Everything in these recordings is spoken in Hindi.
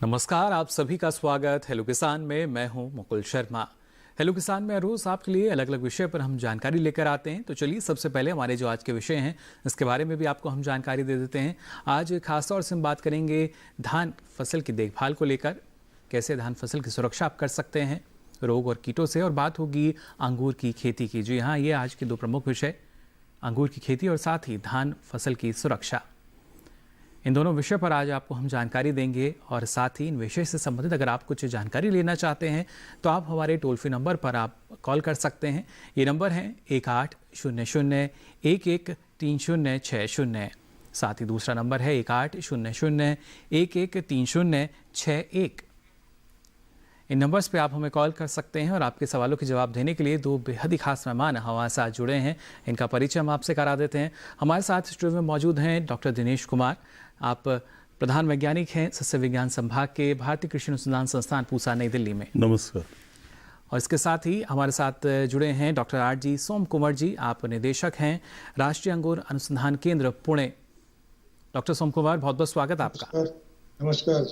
नमस्कार, आप सभी का स्वागत हेलो किसान में। मैं हूं मुकुल शर्मा। हेलो किसान में रोज आपके लिए अलग अलग विषय पर हम जानकारी लेकर आते हैं। तो चलिए सबसे पहले हमारे जो आज के विषय हैं इसके बारे में भी आपको हम जानकारी दे देते हैं। आज खासतौर से हम बात करेंगे धान फसल की देखभाल को लेकर, कैसे धान फसल की सुरक्षा आप कर सकते हैं रोग और कीटों से, और बात होगी अंगूर की खेती की। जी हाँ, ये आज के दो प्रमुख विषय, अंगूर की खेती और साथ ही धान फसल की सुरक्षा। इन दोनों विषय पर आज आपको हम जानकारी देंगे और साथ ही इन विषय से संबंधित अगर आप कुछ जानकारी लेना चाहते हैं तो आप हमारे टोल फ्री नंबर पर आप कॉल कर सकते हैं। ये नंबर है 1800-113060। साथ ही दूसरा नंबर है 1800-113061। इन नंबर्स पे आप हमें कॉल कर सकते हैं और आपके सवालों के जवाब देने के लिए दो बेहद ही खास मेहमान हमारे साथ जुड़े हैं। इनका परिचय हम आपसे करा देते हैं। हमारे साथ स्टूडियो में मौजूद हैं डॉक्टर दिनेश कुमार। आप प्रधान वैज्ञानिक हैं सस्य विज्ञान संभाग के भारतीय कृषि अनुसंधान संस्थान पूसा नई दिल्ली में। नमस्कार। और इसके साथ ही हमारे साथ जुड़े हैं डॉक्टर आर.जी. सोम कुमार जी। आप निदेशक हैं राष्ट्रीय अंगूर अनुसंधान केंद्र पुणे। डॉक्टर सोम कुमार, बहुत बहुत स्वागत आपका। नमस्कार।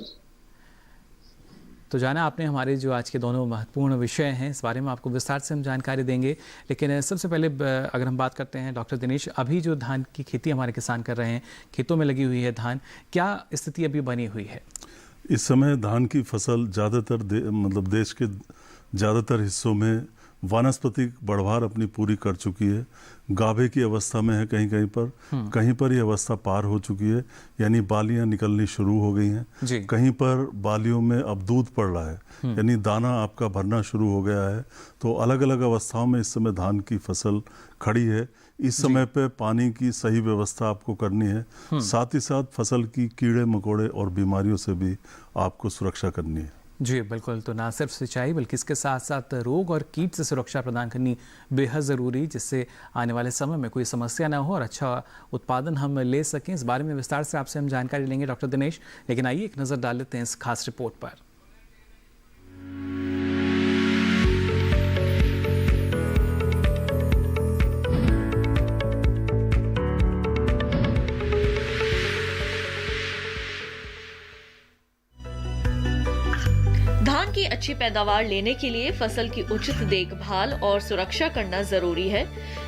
तो जाना आपने हमारे जो आज के दोनों महत्वपूर्ण विषय हैं इस बारे में आपको विस्तार से हम जानकारी देंगे, लेकिन सबसे पहले अगर हम बात करते हैं डॉक्टर दिनेश, अभी जो धान की खेती हमारे किसान कर रहे हैं, खेतों में लगी हुई है धान, क्या स्थिति अभी बनी हुई है? इस समय धान की फसल ज़्यादातर देश के ज़्यादातर हिस्सों में वानस्पतिक बढ़वार अपनी पूरी कर चुकी है। गाभे की अवस्था में है, कहीं पर ये अवस्था पार हो चुकी है, यानी बालियां निकलनी शुरू हो गई हैं। कहीं पर बालियों में अब दूध पड़ रहा है, यानी दाना आपका भरना शुरू हो गया है। तो अलग अलग अवस्थाओं में इस समय धान की फसल खड़ी है। इस समय पे पानी की सही व्यवस्था आपको करनी है, साथ ही साथ फसल की कीड़े मकोड़े और बीमारियों से भी आपको सुरक्षा करनी है। जी बिल्कुल। तो ना सिर्फ सिंचाई बल्कि इसके साथ साथ रोग और कीट से सुरक्षा प्रदान करनी बेहद ज़रूरी, जिससे आने वाले समय में कोई समस्या ना हो और अच्छा उत्पादन हम ले सकें। इस बारे में विस्तार से आपसे हम जानकारी लेंगे डॉक्टर दिनेश, लेकिन आइए एक नज़र डाल लेते हैं इस खास रिपोर्ट पर। धान की अच्छी पैदावार लेने के लिए फसल की उचित देखभाल और सुरक्षा करना जरूरी है।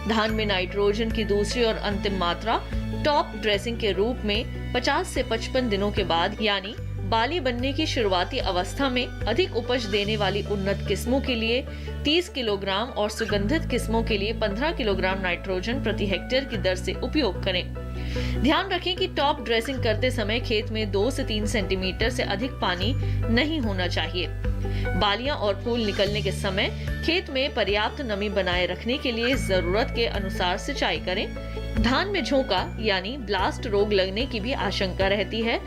धान में नाइट्रोजन की दूसरी और अंतिम मात्रा टॉप ड्रेसिंग के रूप में 50 से 55 दिनों के बाद, यानी बाली बनने की शुरुआती अवस्था में अधिक उपज देने वाली उन्नत किस्मों के लिए 30 किलोग्राम और सुगंधित किस्मों के लिए 15 किलोग्राम नाइट्रोजन प्रति हेक्टेयर की दर से उपयोग करें। ध्यान रखें कि टॉप ड्रेसिंग करते समय खेत में 2 से 3 सेंटीमीटर से अधिक पानी नहीं होना चाहिए। बालियां और फूल निकलने के समय खेत में पर्याप्त नमी बनाए रखने के लिए जरूरत के अनुसार सिंचाई करें। धान में झोंका यानी ब्लास्ट रोग लगने की भी आशंका रहती है।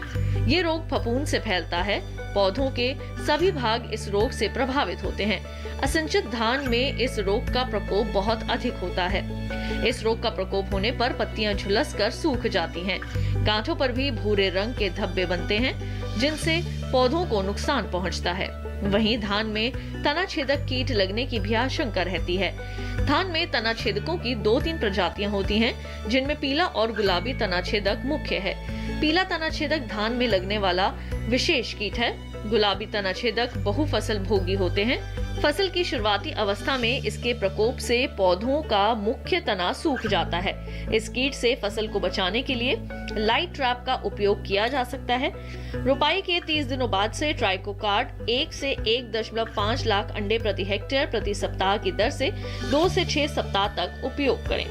ये रोग फफूंद से फैलता है। पौधों के सभी भाग इस रोग से प्रभावित होते हैं। असिंचित धान में इस रोग का प्रकोप बहुत अधिक होता है। इस रोग का प्रकोप होने पर पत्तियां झुलसकर सूख जाती हैं। गांठों पर भी भूरे रंग के धब्बे बनते हैं, जिनसे पौधों को नुकसान पहुंचता है। वहीं धान में तना छेदक कीट लगने की भी आशंका रहती है। धान में तना छेदकों की 2-3 प्रजातियां होती हैं, जिनमें पीला और गुलाबी तना छेदक मुख्य है। पीला तना छेदक धान में लगने वाला विशेष कीट है। गुलाबी तना छेदक बहुफसल भोगी होते हैं। फसल की शुरुआती अवस्था में इसके प्रकोप से पौधों का मुख्य तना सूख जाता है। इस कीट से फसल को बचाने के लिए लाइट ट्रैप का उपयोग किया जा सकता है। रोपाई के 30 दिनों बाद से ट्राइकोकार्ड 1 से 1.5 लाख अंडे प्रति हेक्टेयर प्रति सप्ताह की दर से 2 से 6 सप्ताह तक उपयोग करें।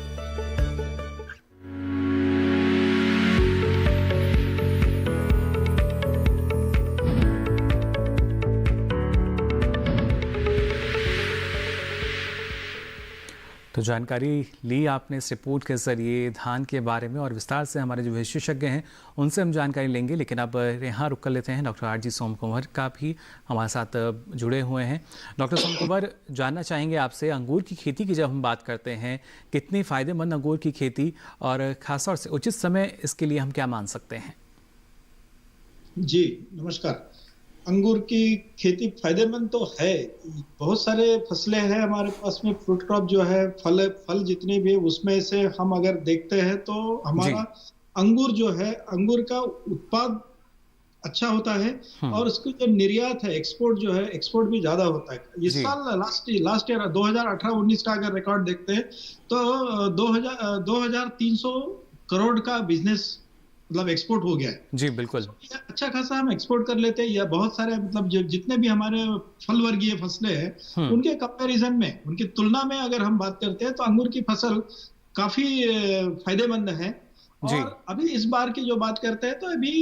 तो जानकारी ली आपने इस रिपोर्ट के ज़रिए धान के बारे में, और विस्तार से हमारे जो विशेषज्ञ हैं उनसे हम जानकारी लेंगे। लेकिन अब यहाँ रुक कर लेते हैं, डॉक्टर आर.जी. सोम कुमार का भी हमारे साथ जुड़े हुए हैं। डॉक्टर सोम कुमार, जानना चाहेंगे आपसे, अंगूर की खेती की जब हम बात करते हैं, कितनी फ़ायदेमंद अंगूर की खेती और खासतौर से उचित समय इसके लिए हम क्या मान सकते हैं? जी नमस्कार। अंगूर की खेती फायदेमंद तो है। बहुत सारे फसलें हैं हमारे पास में, फ्रूट क्रॉप जो है, फल जितने भी, उसमें से हम अगर देखते हैं तो हमारा अंगूर जो है, अंगूर का उत्पाद अच्छा होता है और उसकी जो निर्यात है, एक्सपोर्ट जो है, एक्सपोर्ट भी ज्यादा होता है। इस जी साल लास्ट ईयर 2018-19 का अगर रिकॉर्ड देखते हैं तो 2300 करोड़ का बिजनेस मतलब एक्सपोर्ट हो गया है। जी बिल्कुल। ये अच्छा खासा हम एक्सपोर्ट कर लेते हैं। या बहुत सारे मतलब जितने भी हमारे फल वर्गीय फसलें हैं उनके कंपैरिजन में, उनकी तुलना में अगर हम बात करते हैं तो अंगूर की फसल काफी फायदेमंद है। जी और अभी इस बार की जो बात करते हैं तो अभी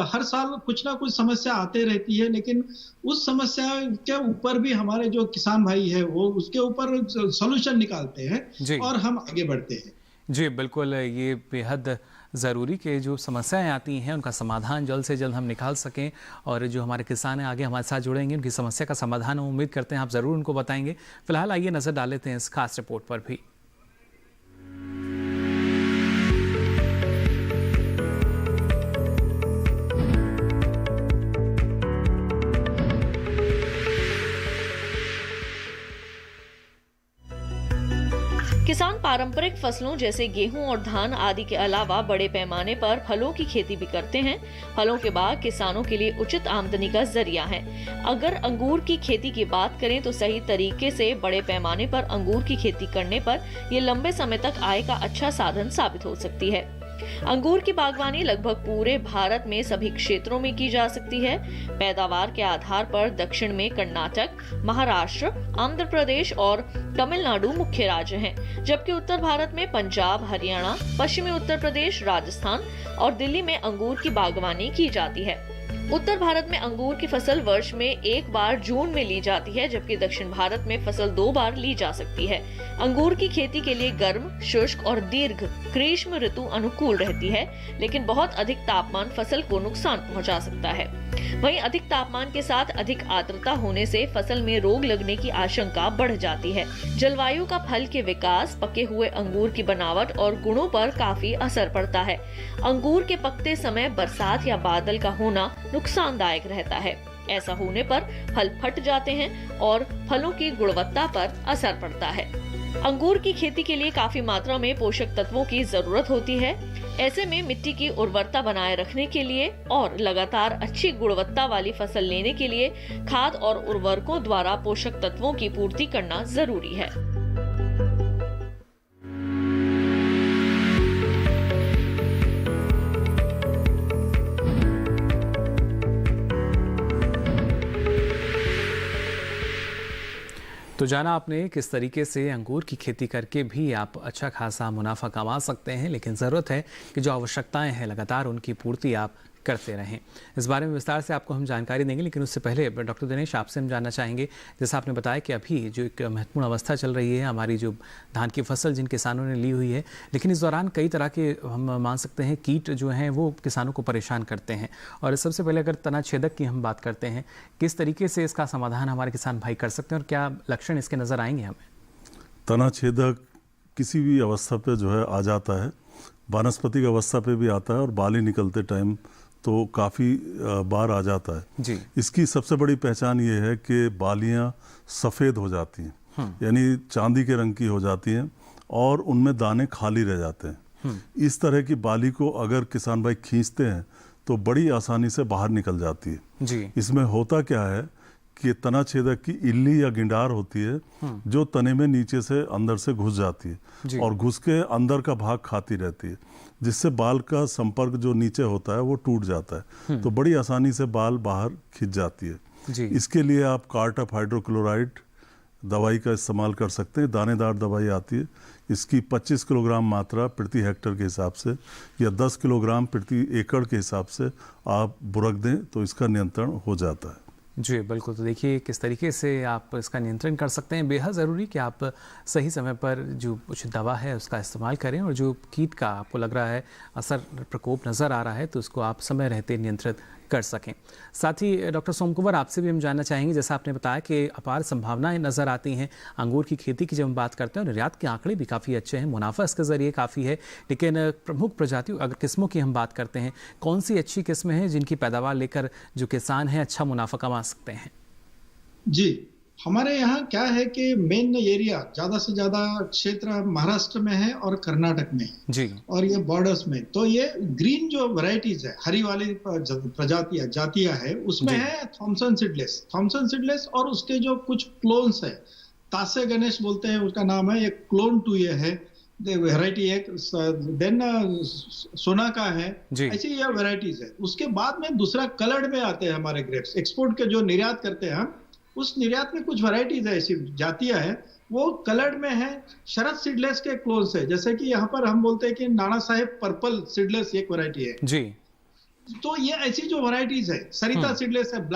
हर साल कुछ ना कुछ समस्या आते रहती है, लेकिन उस समस्या के ऊपर भी हमारे जो किसान भाई है वो उसके ऊपर सॉल्यूशन निकालते हैं जी और हम आगे बढ़ते हैं। जी बिल्कुल, ये बेहद ज़रूरी कि जो समस्याएं आती हैं उनका समाधान जल्द से जल्द हम निकाल सकें, और जो हमारे किसान हैं आगे हमारे साथ जुड़ेंगे, उनकी समस्या का समाधान हम उम्मीद करते हैं आप ज़रूर उनको बताएंगे। फिलहाल आइए नज़र डाल लेते हैं इस खास रिपोर्ट पर भी। किसान पारंपरिक फसलों जैसे गेहूं और धान आदि के अलावा बड़े पैमाने पर फलों की खेती भी करते हैं। फलों के बाग किसानों के लिए उचित आमदनी का जरिया है। अगर अंगूर की खेती की बात करें तो सही तरीके से बड़े पैमाने पर अंगूर की खेती करने पर ये लंबे समय तक आय का अच्छा साधन साबित हो सकती है। अंगूर की बागवानी लगभग पूरे भारत में सभी क्षेत्रों में की जा सकती है। पैदावार के आधार पर दक्षिण में कर्नाटक, महाराष्ट्र, आंध्र प्रदेश और तमिलनाडु मुख्य राज्य हैं, जबकि उत्तर भारत में पंजाब, हरियाणा, पश्चिमी उत्तर प्रदेश, राजस्थान और दिल्ली में अंगूर की बागवानी की जाती है। उत्तर भारत में अंगूर की फसल वर्ष में एक बार जून में ली जाती है, जबकि दक्षिण भारत में फसल 2 बार ली जा सकती है। अंगूर की खेती के लिए गर्म, शुष्क और दीर्घ ग्रीष्म ऋतु अनुकूल रहती है, लेकिन बहुत अधिक तापमान फसल को नुकसान पहुंचा सकता है। वहीं अधिक तापमान के साथ अधिक आर्द्रता होने से फसल में रोग लगने की आशंका बढ़ जाती है। जलवायु का फल के विकास, पके हुए अंगूर की बनावट और गुणों पर काफी असर पड़ता है। अंगूर के पकते समय बरसात या बादल का होना नुकसानदायक रहता है। ऐसा होने पर फल फट जाते हैं और फलों की गुणवत्ता पर असर पड़ता है। अंगूर की खेती के लिए काफी मात्रा में पोषक तत्वों की जरूरत होती है। ऐसे में मिट्टी की उर्वरता बनाए रखने के लिए और लगातार अच्छी गुणवत्ता वाली फसल लेने के लिए खाद और उर्वरकों द्वारा पोषक तत्वों की पूर्ति करना जरूरी है। तो जाना आपने किस तरीके से अंगूर की खेती करके भी आप अच्छा खासा मुनाफा कमा सकते हैं, लेकिन ज़रूरत है कि जो आवश्यकताएं हैं लगातार उनकी पूर्ति आप करते रहें। इस बारे में विस्तार से आपको हम जानकारी देंगे, लेकिन उससे पहले डॉक्टर दिनेश आपसे हम जानना चाहेंगे, जैसा आपने बताया कि अभी जो एक महत्वपूर्ण अवस्था चल रही है हमारी जो धान की फसल जिन किसानों ने ली हुई है, लेकिन इस दौरान कई तरह के हम मान सकते हैं कीट जो हैं वो किसानों को परेशान करते हैं। और सबसे पहले अगर तना छेदक की हम बात करते हैं, किस तरीके से इसका समाधान हमारे किसान भाई कर सकते हैं और क्या लक्षण इसके नज़र आएंगे हमें? तना छेदक किसी भी अवस्था पे जो है आ जाता है, वानस्पतिक अवस्था पे भी आता है और बाली निकलते टाइम तो काफ़ी बार आ जाता है जी। इसकी सबसे बड़ी पहचान ये है कि बालियां सफ़ेद हो जाती हैं, यानी चांदी के रंग की हो जाती हैं और उनमें दाने खाली रह जाते हैं। इस तरह की बाली को अगर किसान भाई खींचते हैं तो बड़ी आसानी से बाहर निकल जाती है जी। इसमें होता क्या है कि तना छेदक की इल्ली या गिंडार होती है जो तने में नीचे से अंदर से घुस जाती है और घुस के अंदर का भाग खाती रहती है, जिससे बाल का संपर्क जो नीचे होता है वो टूट जाता है, तो बड़ी आसानी से बाल बाहर खिंच जाती है जी। इसके लिए आप कार्टफ हाइड्रोक्लोराइड दवाई का इस्तेमाल कर सकते हैं। दानेदार दवाई आती है, इसकी 25 किलोग्राम मात्रा प्रति हेक्टर के हिसाब से या 10 किलोग्राम प्रति एकड़ के हिसाब से आप बुरक दें तो इसका नियंत्रण हो जाता है। जी बिल्कुल। तो देखिए किस तरीके से आप इसका नियंत्रण कर सकते हैं। बेहद ज़रूरी कि आप सही समय पर जो कुछ दवा है उसका इस्तेमाल करें और जो कीट का आपको लग रहा है असर प्रकोप नज़र आ रहा है तो उसको आप समय रहते नियंत्रित कर सकें। साथ ही डॉक्टर सोमकुमार आपसे भी हम जानना चाहेंगे, जैसा आपने बताया कि अपार संभावनाएं नज़र आती हैं अंगूर की खेती की जब हम बात करते हैं, निर्यात के आंकड़े भी काफ़ी अच्छे हैं, मुनाफा इसके ज़रिए काफ़ी है, लेकिन प्रमुख प्रजातियों अगर किस्मों की हम बात करते हैं, कौन सी अच्छी किस्में हैं जिनकी पैदावार लेकर जो किसान हैं अच्छा मुनाफा कमा सकते हैं? जी, हमारे यहाँ क्या है कि मेन एरिया ज्यादा से ज्यादा क्षेत्र महाराष्ट्र में है और कर्नाटक में है जी। और ये बॉर्डर्स में, तो ये ग्रीन जो वैरायटीज है, हरी वाली प्रजातियां जातियां है, उसमें जी। है थॉमसन सीडलेस और उसके जो कुछ क्लोन्स है, तासे गणेश बोलते हैं उसका नाम है, एक क्लोन टू ये है वैरायटी एक, देन सोना का है, जी। ऐसी ये वैरायटीज है। उसके बाद में दूसरा कलर्ड में आते हैं हमारे ग्रेप्स, एक्सपोर्ट के जो निर्यात करते हैं हम, उस निर्यात में कुछ वैरायटीज है, ऐसी जातियां है, वो कलर्ड में है। शरद सीडलेस के क्लोन्स है, जैसे कि यहाँ पर हम बोलते हैं कि नाना साहेब पर्पल सीडलेस एक वैरायटी है जी। तो ये ऐसी जो वैरायटीज है, सरिता सीडलेस है,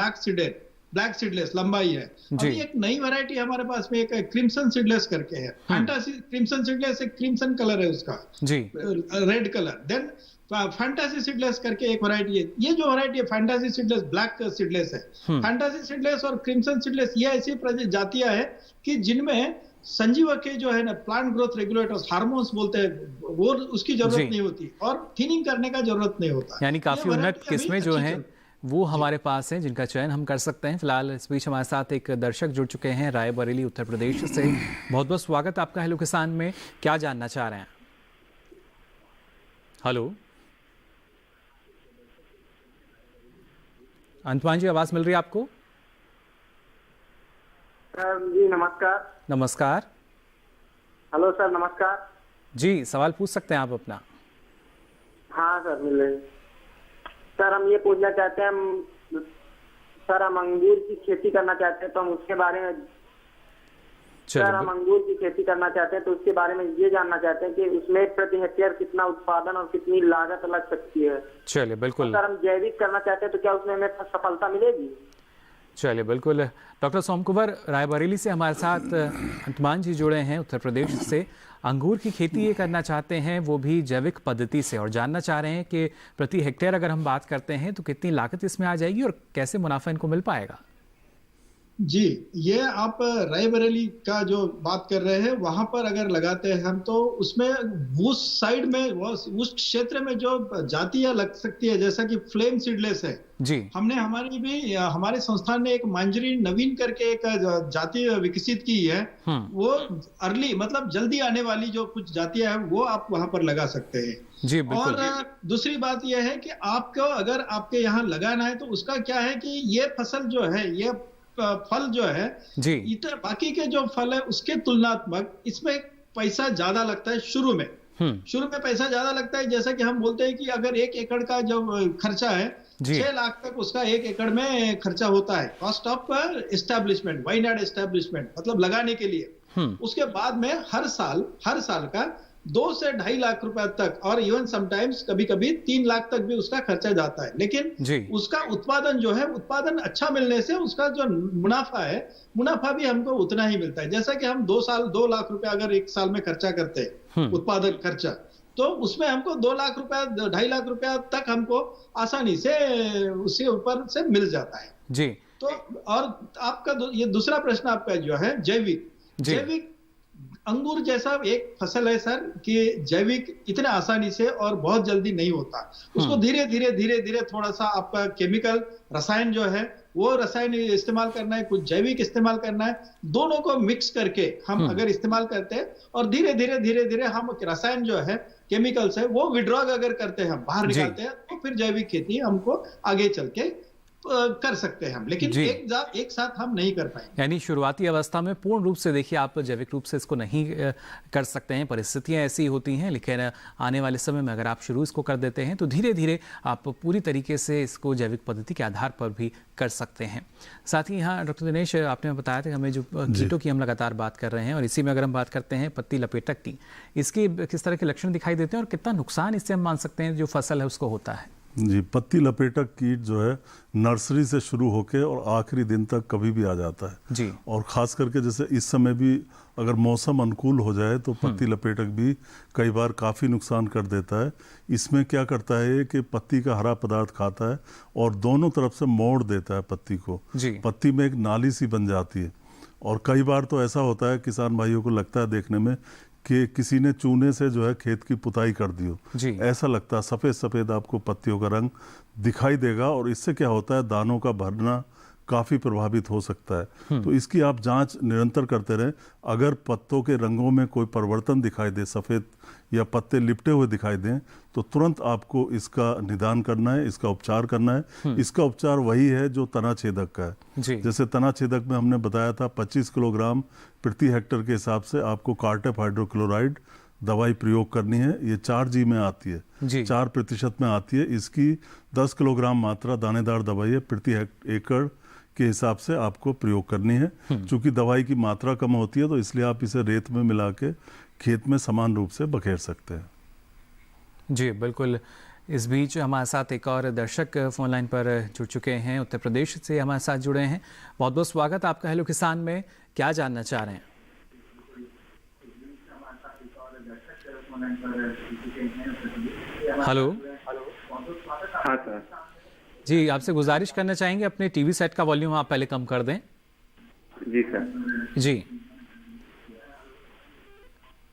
ब्लैक सीडलेस लंबाई है। अभी एक नई वैरायटी हमारे पास में एक क्रिम्सन सीडलेस करके है, फैंटासी क्रिम्सन सीडलेस, एक क्रिम्सन कलर है उसका जी, red colour. Then fantasy seedless करके एक वैरायटी है, ये जो वैरायटी है फैंटासी सीडलेस ब्लैक सीडलेस है। फैंटासी सीडलेस और क्रिम्सन सीडलेस ये ऐसी जातियां है कि जिनमें संजीवक के जो है ना प्लांट ग्रोथ रेगुलेटर्स, हार्मोन्स बोलते हैं, वो उसकी जरूरत नहीं होती और थिनिंग करने का जरूरत नहीं होता। यानी काफी उन्नत किस्में जो हैं वो हमारे पास हैं, जिनका चयन हम कर सकते हैं। फिलहाल इस बीच हमारे साथ एक दर्शक जुड़ चुके हैं रायबरेली उत्तर प्रदेश से। बहुत बहुत स्वागत आपका हेलो किसान में। क्या जानना चाह रहे हैं? हेलो अंतमान जी, आवाज मिल रही है आपको? जी नमस्कार। नमस्कार। हेलो सर, नमस्कार जी, सवाल पूछ सकते हैं आप अपना। हाँ सर, मिल रही। सर हम ये पूछना चाहते हैं, सर हम अंगूर की खेती करना चाहते हैं, तो हम उसके बारे में सर हम अंगूर की खेती करना चाहते हैं तो उसके बारे में ये जानना चाहते हैं कि उसमें प्रति हेक्टेयर कितना उत्पादन और कितनी लागत लग सकती है। चलिए बिल्कुल। सर हम जैविक करना चाहते हैं तो क्या उसमें हमें सफलता मिलेगी? चलिए बिल्कुल। डॉक्टर सोमकुमार रायबरेली से हमारे साथ अंतमान जी जुड़े हैं उत्तर प्रदेश से। अंगूर की खेती ये करना चाहते हैं, वो भी जैविक पद्धति से, और जानना चाह रहे हैं कि प्रति हेक्टेयर अगर हम बात करते हैं तो कितनी लागत इसमें आ जाएगी और कैसे मुनाफा इनको मिल पाएगा? जी, ये आप रायबरेली का जो बात कर रहे हैं वहां पर अगर लगाते हैं हम, तो उसमें उस साइड में उस क्षेत्र में जो जातियां लग सकती है, जैसा कि फ्लेम सीडलेस है जी। हमने हमारे संस्थान ने एक मांजरी नवीन करके एक जाति विकसित की है। वो अर्ली मतलब जल्दी आने वाली जो कुछ जातियां हैं वो आप वहां पर लगा सकते हैं जी। बिल्कुल। और दूसरी बात यह है कि आपको अगर आपके यहाँ लगाना है तो उसका क्या है कि ये फसल जो है, ये फल जो है जी, इतना बाकी के जो फल है उसके तुलनात्मक इसमें पैसा ज्यादा लगता है शुरू में पैसा ज्यादा लगता है। जैसा कि हम बोलते हैं कि अगर 1 एकड़ का जो खर्चा है 6 लाख तक उसका 1 एकड़ में खर्चा होता है, cost of establishment, vineyard establishment मतलब लगाने के लिए। उसके बाद में हर साल का 2 से 2.5 लाख रुपए तक, और इवन समटाइम्स कभी कभी 3 लाख तक भी उसका खर्चा जाता है। लेकिन उसका उत्पादन जो है, उत्पादन अच्छा मिलने से उसका जो मुनाफा है, मुनाफा भी हमको उतना ही मिलता है। जैसा कि हम 2 लाख रुपए अगर 1 साल में खर्चा करते हैं उत्पादन खर्चा, तो उसमें हमको 2 लाख रुपया 2.5 लाख रुपया तक हमको आसानी से उसके ऊपर से मिल जाता है जी। तो और आपका ये दूसरा प्रश्न आपका जो है जैविक अंगूर जैसा एक फसल है सर कि जैविक इतने आसानी से और बहुत जल्दी नहीं होता। उसको धीरे धीरे थोड़ा सा आपका केमिकल रसायन जो है वो रसायन इस्तेमाल करना है, कुछ जैविक इस्तेमाल करना है, दोनों को मिक्स करके हम अगर इस्तेमाल करते हैं और धीरे धीरे हम रसायन जो है, केमिकल्स है, वो विड्रॉ अगर करते हैं, हम बाहर निकालते हैं, तो फिर जैविक खेती हमको आगे चल के कर सकते हैं हम, लेकिन एक साथ हम नहीं कर पाएंगे। यानी शुरुआती अवस्था में पूर्ण रूप से देखिए आप जैविक रूप से इसको नहीं कर सकते हैं, परिस्थितियां ऐसी होती हैं, लेकिन आने वाले समय में अगर आप शुरू इसको कर देते हैं तो धीरे धीरे आप पूरी तरीके से इसको जैविक पद्धति के आधार पर भी कर सकते हैं। साथ ही यहाँ डॉक्टर दिनेश, आपने बताया था हमें जो कीटों की हम लगातार बात कर रहे हैं, और इसी में अगर हम बात करते हैं पत्ती लपेटक की, इसके किस तरह के लक्षण दिखाई देते हैं और कितना नुकसान इससे हम मान सकते हैं जो फसल है उसको होता है? जी, पत्ती लपेटक कीट जो है नर्सरी से शुरू होके और आखिरी दिन तक कभी भी आ जाता है जी। और ख़ास करके जैसे इस समय भी अगर मौसम अनुकूल हो जाए तो पत्ती लपेटक भी कई बार काफ़ी नुकसान कर देता है। इसमें क्या करता है कि पत्ती का हरा पदार्थ खाता है और दोनों तरफ से मोड़ देता है पत्ती को जी। पत्ती में एक नाली सी बन जाती है, और कई बार तो ऐसा होता है किसान भाइयों को लगता है देखने में कि किसी ने चूने से जो है खेत की पुताई कर दी हो, ऐसा लगता है। सफ़ेद सफ़ेद आपको पत्तियों का रंग दिखाई देगा, और इससे क्या होता है दानों का भरना काफ़ी प्रभावित हो सकता है। तो इसकी आप जांच निरंतर करते रहें। अगर पत्तों के रंगों में कोई परिवर्तन दिखाई दे, सफ़ेद या पत्ते लिपटे हुए दिखाई दें, तो तुरंत आपको इसका निदान करना है, इसका उपचार करना है। इसका उपचार वही है जो तना छेदक का है। जैसे तना छेदक में हमने बताया था 25 किलोग्राम प्रति हेक्टर के हिसाब से आपको कार्टेप हाइड्रोक्लोराइड दवाई प्रयोग करनी है। ये 4G में आती है, 4% में आती है। इसकी 10 किलोग्राम मात्रा दानेदार दवाई है प्रति एकड़ के हिसाब से आपको प्रयोग करनी है। चूंकि दवाई की मात्रा कम होती है तो इसलिए आप इसे रेत में मिला के खेत में समान रूप से बखेर सकते हैं। जी बिल्कुल। इस बीच हमारे साथ एक और दर्शक फोन लाइन पर जुड़ चुके हैं, उत्तर प्रदेश से हमारे साथ जुड़े हैं। बहुत बहुत स्वागत आपका हेलो किसान में। क्या जानना चाह रहे हैं? हेलो। हाँ सर। जी, आपसे गुजारिश करना चाहेंगे अपने टीवी सेट का वॉल्यूम आप पहले कम कर दें। जी सर। जी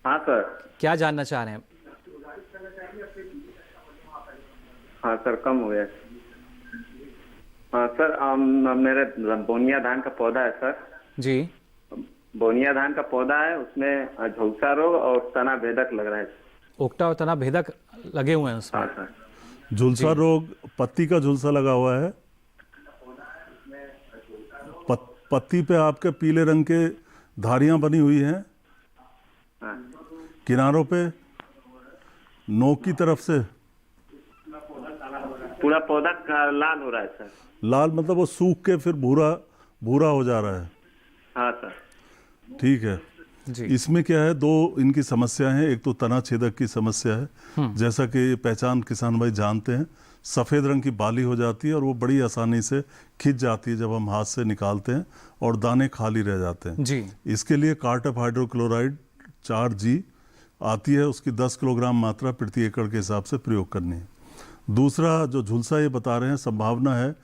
हाँ सर। क्या जानना चाह रहे हैं? हाँ सर, कम हो गया। हाँ सर, मेरे बोनिया धान का पौधा है सर। जी। बोनिया धान का पौधा है, उसमें झुलसा रोग और तना भेदक लग रहा है। ओक्टा और तना भेदक लगे हुए हैं उसमें। हाँ सर। झुलसा रोग, पत्ती का झुलसा लगा हुआ है। पत्ती पे आपके पीले रंग के धारियां बनी हुई हैं। हाँ। किनारों पे नोक की तरफ से पूरा पौधा लाल हो रहा है सर। लाल मतलब वो सूख के फिर भूरा भूरा हो जा रहा है। हाँ सर। ठीक है जी। इसमें क्या है, दो इनकी समस्या है। एक तो तना छेदक की समस्या है, जैसा कि पहचान किसान भाई जानते हैं। सफ़ेद रंग की बाली हो जाती है और वो बड़ी आसानी से खिंच जाती है जब हम हाथ से निकालते हैं और दाने खाली रह जाते हैं। जी। इसके लिए कार्टेप हाइड्रोक्लोराइड 4G आती है, उसकी 10 किलोग्राम मात्रा प्रति एकड़ के हिसाब से प्रयोग करनी है। दूसरा जो झुलसा ये बता रहे हैं, संभावना है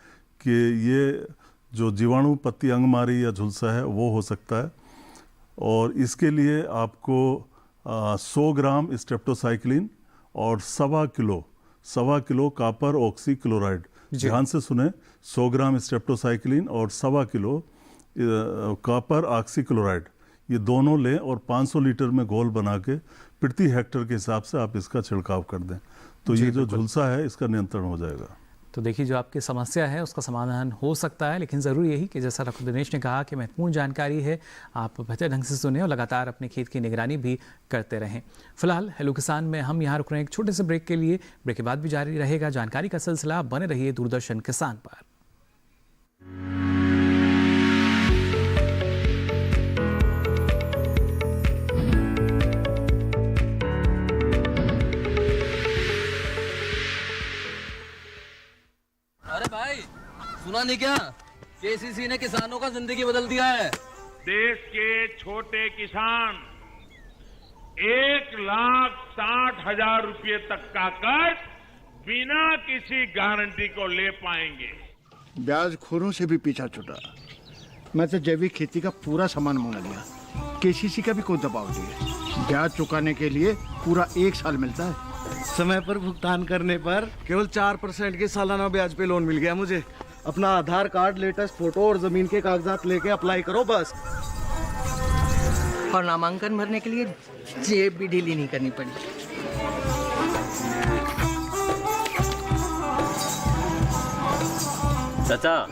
कि ये जो जीवाणु पत्ती अंगमारी या झुलसा है वो हो सकता है। और इसके लिए आपको 100 ग्राम स्ट्रेप्टोसाइक्लिन और 1.25 किलो कॉपर ऑक्सी क्लोराइड, ध्यान से सुने, 100 ग्राम स्ट्रेप्टोसाइक्लिन और 1.25 किलो कॉपर ऑक्सी क्लोराइड, ये दोनों लें और 500 लीटर में घोल बना के प्रति हेक्टर के हिसाब से आप इसका छिड़काव कर दें, तो ये जो झुलसा है इसका नियंत्रण हो जाएगा। तो देखिए, जो आपकी समस्या है उसका समाधान हो सकता है, लेकिन ज़रूर यही कि जैसा डॉक्टर दिनेश ने कहा कि महत्वपूर्ण जानकारी है, आप बेहतर ढंग से सुने और लगातार अपने खेत की निगरानी भी करते रहें। फिलहाल हेलो किसान में हम यहाँ रुक रहे हैं एक छोटे से ब्रेक के लिए। ब्रेक के बाद भी जारी रहेगा जानकारी का सिलसिला। बने रहिए दूरदर्शन किसान पर। सुना नहीं क्या, केसीसी ने किसानों का जिंदगी बदल दिया है। देश के छोटे किसान 1,60,000 रुपये तक का कर्ज बिना किसी गारंटी को ले पाएंगे। ब्याज खोरों से भी पीछा छुटा। मैं तो जैविक खेती का पूरा सामान मंगा लिया, केसीसी का भी कोई दबाव नहीं है। ब्याज चुकाने के लिए पूरा 1 साल मिलता है। समय पर भुगतान करने पर केवल 4% के सालाना ब्याज पे लोन मिल गया मुझे। अपना आधार कार्ड, लेटेस्ट फोटो और जमीन के कागजात लेके अप्लाई करो बस। और नामांकन भरने के लिए जेब भी ढीली नहीं करनी पड़ी। चाचा,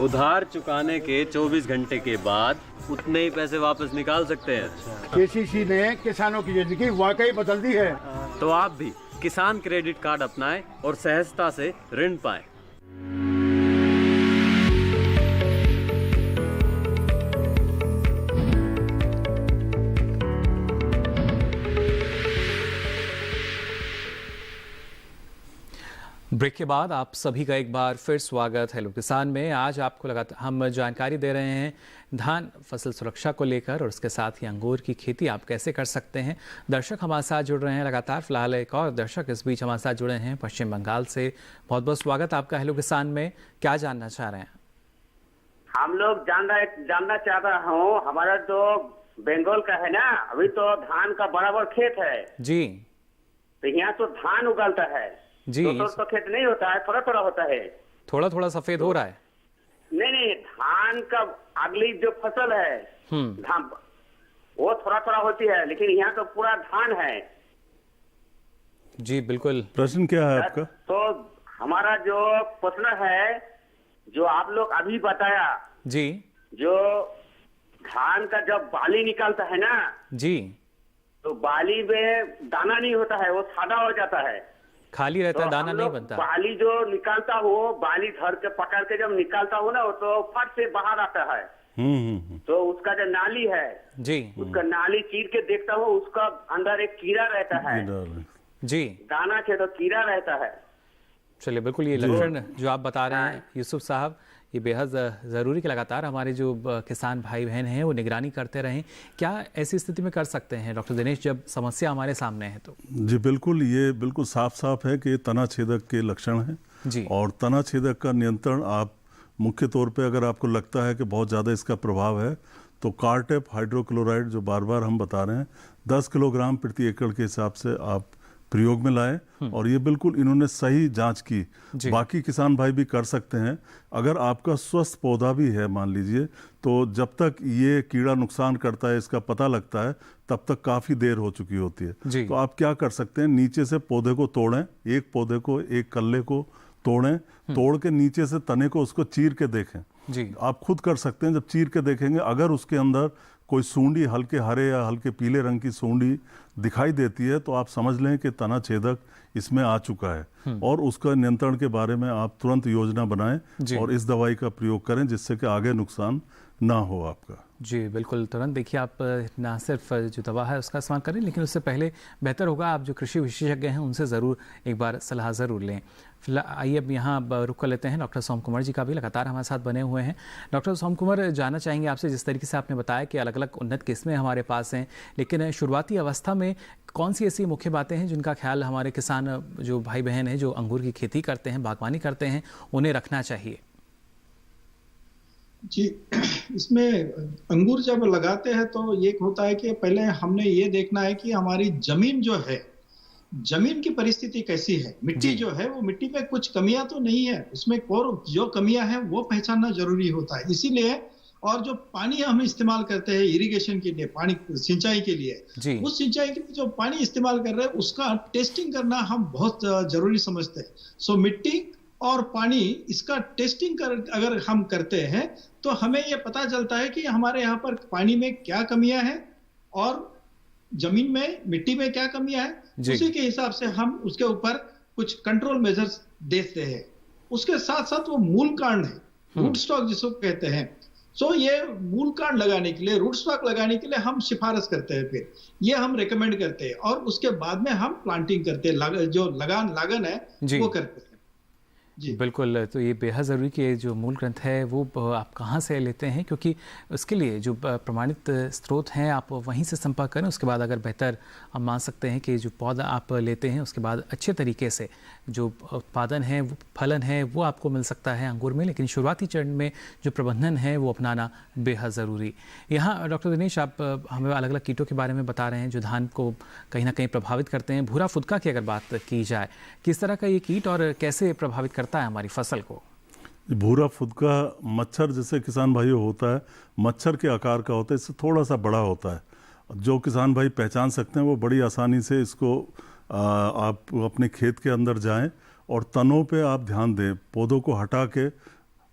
उधार चुकाने के 24 घंटे के बाद उतने ही पैसे वापस निकाल सकते हैं। केसीसी ने किसानों की जिंदगी वाकई बदल दी है। तो आप भी किसान क्रेडिट कार्ड अपनाएं और सहजता से ऋण पाएं। ब्रेक के बाद आप सभी का एक बार फिर स्वागत हेलो किसान में। आज आपको लगातार हम जानकारी दे रहे हैं धान फसल सुरक्षा को लेकर और उसके साथ ही अंगूर की खेती आप कैसे कर सकते हैं। दर्शक हमारे साथ जुड़ रहे हैं लगातार। फिलहाल एक और दर्शक इस बीच हमारे साथ जुड़े हैं पश्चिम बंगाल से। बहुत बहुत स्वागत आपका हेलो किसान में। क्या जानना चाह रहे हैं? हम लोग जानना चाह रहा हूँ, हमारा जो बंगाल का है ना, अभी तो धान का बराबर खेत है जी। तो यहाँ तो धान उगलता है जी। तो खेत नहीं होता है, थोड़ा थोड़ा होता है। थोड़ा थोड़ा सफेद हो रहा है। नहीं, धान का अगली जो फसल है धान वो थोड़ा थोड़ा होती है, लेकिन यहाँ तो पूरा धान है। जी बिल्कुल। प्रश्न क्या है आपका? तो हमारा जो प्रश्न है जो आप लोग अभी बताया जी, जो धान का जब बाली निकालता है ना जी, तो बाली में दाना नहीं होता है, वो सादा हो जाता है, खाली रहता है, तो दाना हम नहीं लोग बनता। बाली जो निकालता हो, बाली धर के पकड़ के जब निकालता हो ना, वो तो फट से बाहर आता है। तो उसका जो नाली है जी, उसका नाली चीर के देखता हूँ, उसका अंदर एक कीड़ा रहता है, जी, दाना के तो कीड़ा रहता है। चलिए बिल्कुल, ये लक्षण जो आप बता रहे हैं यूसुफ साहब, ये बेहद ज़रूरी कि लगातार हमारे जो किसान भाई बहन हैं वो निगरानी करते रहें। क्या ऐसी स्थिति में कर सकते हैं डॉक्टर दिनेश जब समस्या हमारे सामने है तो? जी बिल्कुल, ये बिल्कुल साफ साफ है कि ये तना छेदक के लक्षण हैं जी, और तना छेदक का नियंत्रण आप मुख्य तौर पे अगर आपको लगता है कि बहुत ज़्यादा इसका प्रभाव है तो कार्टेप हाइड्रोक्लोराइड जो बार बार हम बता रहे हैं 10 किलोग्राम प्रति एकड़ के हिसाब से आप प्रयोग में लाएं। और ये बिल्कुल इन्होंने सही जांच की, बाकी किसान भाई भी कर सकते हैं। अगर आपका स्वस्थ पौधा भी है मान लीजिए, तो जब तक ये कीड़ा नुकसान करता है इसका पता लगता है तब तक काफ़ी देर हो चुकी होती है। तो आप क्या कर सकते हैं, नीचे से पौधे को तोड़ें, एक पौधे को, एक कल्ले को तोड़ें, तोड़ के नीचे से तने को उसको चीर के देखें जी, आप खुद कर सकते हैं। जब चीर के देखेंगे अगर उसके अंदर कोई सूंडी हल्के हरे या हल्के पीले रंग की सूंडी दिखाई देती है तो आप समझ लें कि तना छेदक इसमें आ चुका है और उसका नियंत्रण के बारे में आप तुरंत योजना बनाएं और इस दवाई का प्रयोग करें जिससे कि आगे नुकसान ना हो आपका। जी बिल्कुल, तुरंत देखिए आप ना सिर्फ जो दवा है उसका इस्तेमाल करें, लेकिन उससे पहले बेहतर होगा आप जो कृषि विशेषज्ञ हैं उनसे ज़रूर एक बार सलाह ज़रूर लें। फिलहाल आइए अब यहाँ रुक कर लेते हैं, डॉक्टर सोम कुमार जी का भी लगातार हमारे साथ बने हुए हैं। डॉक्टर सोम कुमार, जानना चाहेंगे आपसे, जिस तरीके से आपने बताया कि अलग अलग उन्नत किस्में हमारे पास हैं, लेकिन शुरुआती अवस्था में कौन सी ऐसी मुख्य बातें हैं जिनका ख्याल हमारे किसान जो भाई बहन हैं जो अंगूर की खेती करते हैं, बागवानी करते हैं, उन्हें रखना चाहिए? जी, इसमें अंगूर जब लगाते हैं तो ये होता है कि पहले हमने ये देखना है कि हमारी जमीन जो है, जमीन की परिस्थिति कैसी है, मिट्टी जो है वो मिट्टी में कुछ कमियां तो नहीं है, उसमें और जो कमियां हैं वो पहचानना जरूरी होता है। इसीलिए और जो पानी हम इस्तेमाल करते हैं इरिगेशन के लिए, पानी सिंचाई के लिए, उस सिंचाई के लिए जो पानी इस्तेमाल कर रहे हैं उसका टेस्टिंग करना हम बहुत जरूरी समझते हैं। सो मिट्टी और पानी इसका टेस्टिंग अगर हम करते हैं तो हमें यह पता चलता है कि हमारे यहाँ पर पानी में क्या कमियां हैं और जमीन में, मिट्टी में क्या कमियां हैं। उसी के हिसाब से हम उसके ऊपर कुछ कंट्रोल मेजर्स देते हैं। उसके साथ साथ वो मूल कारण है, रूट स्टॉक जिसको कहते हैं। सो ये मूल कारण लगाने के लिए, रूट स्टॉक लगाने के लिए हम सिफारिश करते हैं, फिर ये हम रेकमेंड करते हैं और उसके बाद में हम प्लांटिंग करते हैं, जो लागन है वो करते हैं। जी बिल्कुल, तो ये बेहद ज़रूरी कि ये जो मूल ग्रंथ है वो आप कहाँ से लेते हैं, क्योंकि उसके लिए जो प्रमाणित स्रोत हैं आप वहीं से संपर्क करें। उसके बाद अगर बेहतर हम मान सकते हैं कि जो पौधा आप लेते हैं उसके बाद अच्छे तरीके से जो उत्पादन है, वो फलन है, वो आपको मिल सकता है अंगूर में। लेकिन शुरुआती चरण में जो प्रबंधन है वो अपनाना बेहद ज़रूरी। यहाँ डॉक्टर दिनेश, आप हमें अलग अलग कीटों के बारे में बता रहे हैं जो धान को कहीं ना कहीं प्रभावित करते हैं। भूरा फुदका की अगर बात की जाए, किस तरह का ये कीट और कैसे प्रभावित करता है हमारी फसल को? भूरा फुदका मच्छर जैसे किसान भाइयों होता है, मच्छर के आकार का होता है, इससे थोड़ा सा बड़ा होता है। जो किसान भाई पहचान सकते हैं वो बड़ी आसानी से इसको आप अपने खेत के अंदर जाएं और तनों पे आप ध्यान दें, पौधों को हटा के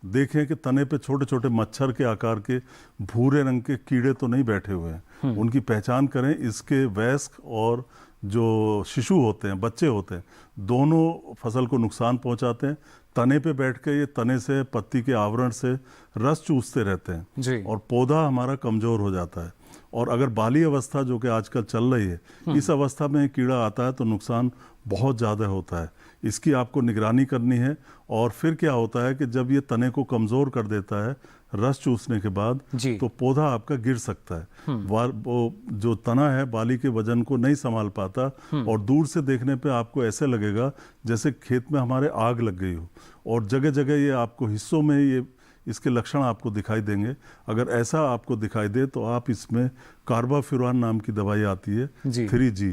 देखें कि तने पे छोटे छोटे मच्छर के आकार के भूरे रंग के कीड़े तो नहीं बैठे हुए हैं। उनकी पहचान करें। इसके वयस्क और जो शिशु होते हैं, बच्चे होते हैं, दोनों फसल को नुकसान पहुंचाते हैं। तने पे बैठ के ये तने से, पत्ती के आवरण से रस चूसते रहते हैं और पौधा हमारा कमज़ोर हो जाता है। और अगर बाली अवस्था जो कि आजकल चल रही है, इस अवस्था में कीड़ा आता है तो नुकसान बहुत ज़्यादा होता है। इसकी आपको निगरानी करनी है। और फिर क्या होता है कि जब ये तने को कमज़ोर कर देता है रस चूसने के बाद, तो पौधा आपका गिर सकता है। वो जो तना है बाली के वजन को नहीं संभाल पाता और दूर से देखने पे आपको ऐसे लगेगा जैसे खेत में हमारे आग लग गई हो। और जगह जगह ये आपको हिस्सों में ये इसके लक्षण आपको दिखाई देंगे। अगर ऐसा आपको दिखाई दे तो आप इसमें कार्बाफ्यूरान नाम की दवाई आती है 3G,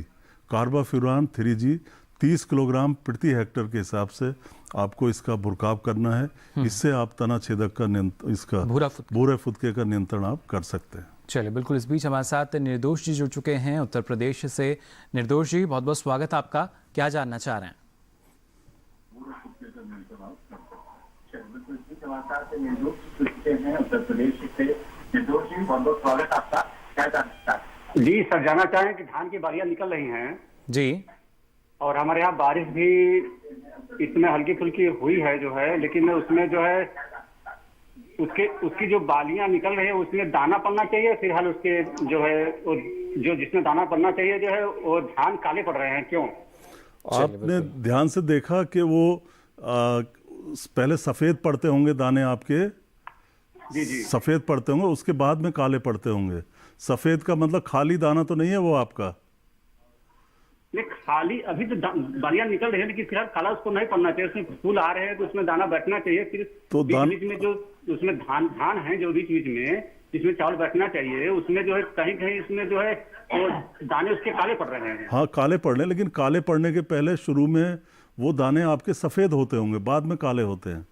कार्बाफ्यूरान 3G 30 किलोग्राम प्रति हेक्टेयर के हिसाब से आपको इसका बुरकाव करना है। इससे आप तना छेदक का इसका भूरे फुदके का नियंत्रण आप कर सकते हैं। चलिए, बिल्कुल। इस बीच हमारे साथ निर्दोष जी जुड़ चुके हैं उत्तर प्रदेश से। निर्दोष जी, बहुत बहुत स्वागत आपका। क्या जानना चाह रहे हैं? जी सर, जानना चाहें कि धान की बालियां निकल रही हैं जी, और हमारे यहाँ बारिश भी इसमें हल्की फुल्की हुई है जो है, लेकिन उसमें जो है उसकी जो बालियां निकल रही है उसमें दाना पड़ना चाहिए। फिलहाल उसके जो है जो जिसमें दाना पड़ना चाहिए जो है वो धान काले पड़ रहे हैं, क्यों? आपने ध्यान से देखा कि वो पहले सफेद पड़ते होंगे दाने आपके? जी जी, सफेद पड़ते होंगे, उसके बाद में काले पड़ते होंगे। सफेद का मतलब खाली दाना तो नहीं है वो आपका? नहीं, खाली अभी तो बालियां निकल रही है, लेकिन फिलहाल काला उसको नहीं पड़ना चाहिए। उसमें फूल आ रहे हैं तो उसमें दाना बैठना चाहिए। फिर तो बीच में जो उसमें धान है जो बीच में जिसमें चावल बैठना चाहिए, उसमें जो है कहीं कहीं इसमें जो है वो दाने उसके काले पड़ रहे हैं। हाँ, काले पड़ रहे हैं, लेकिन काले पड़ने के पहले शुरू में वो दाने आपके सफेद होते होंगे, बाद में काले होते हैं।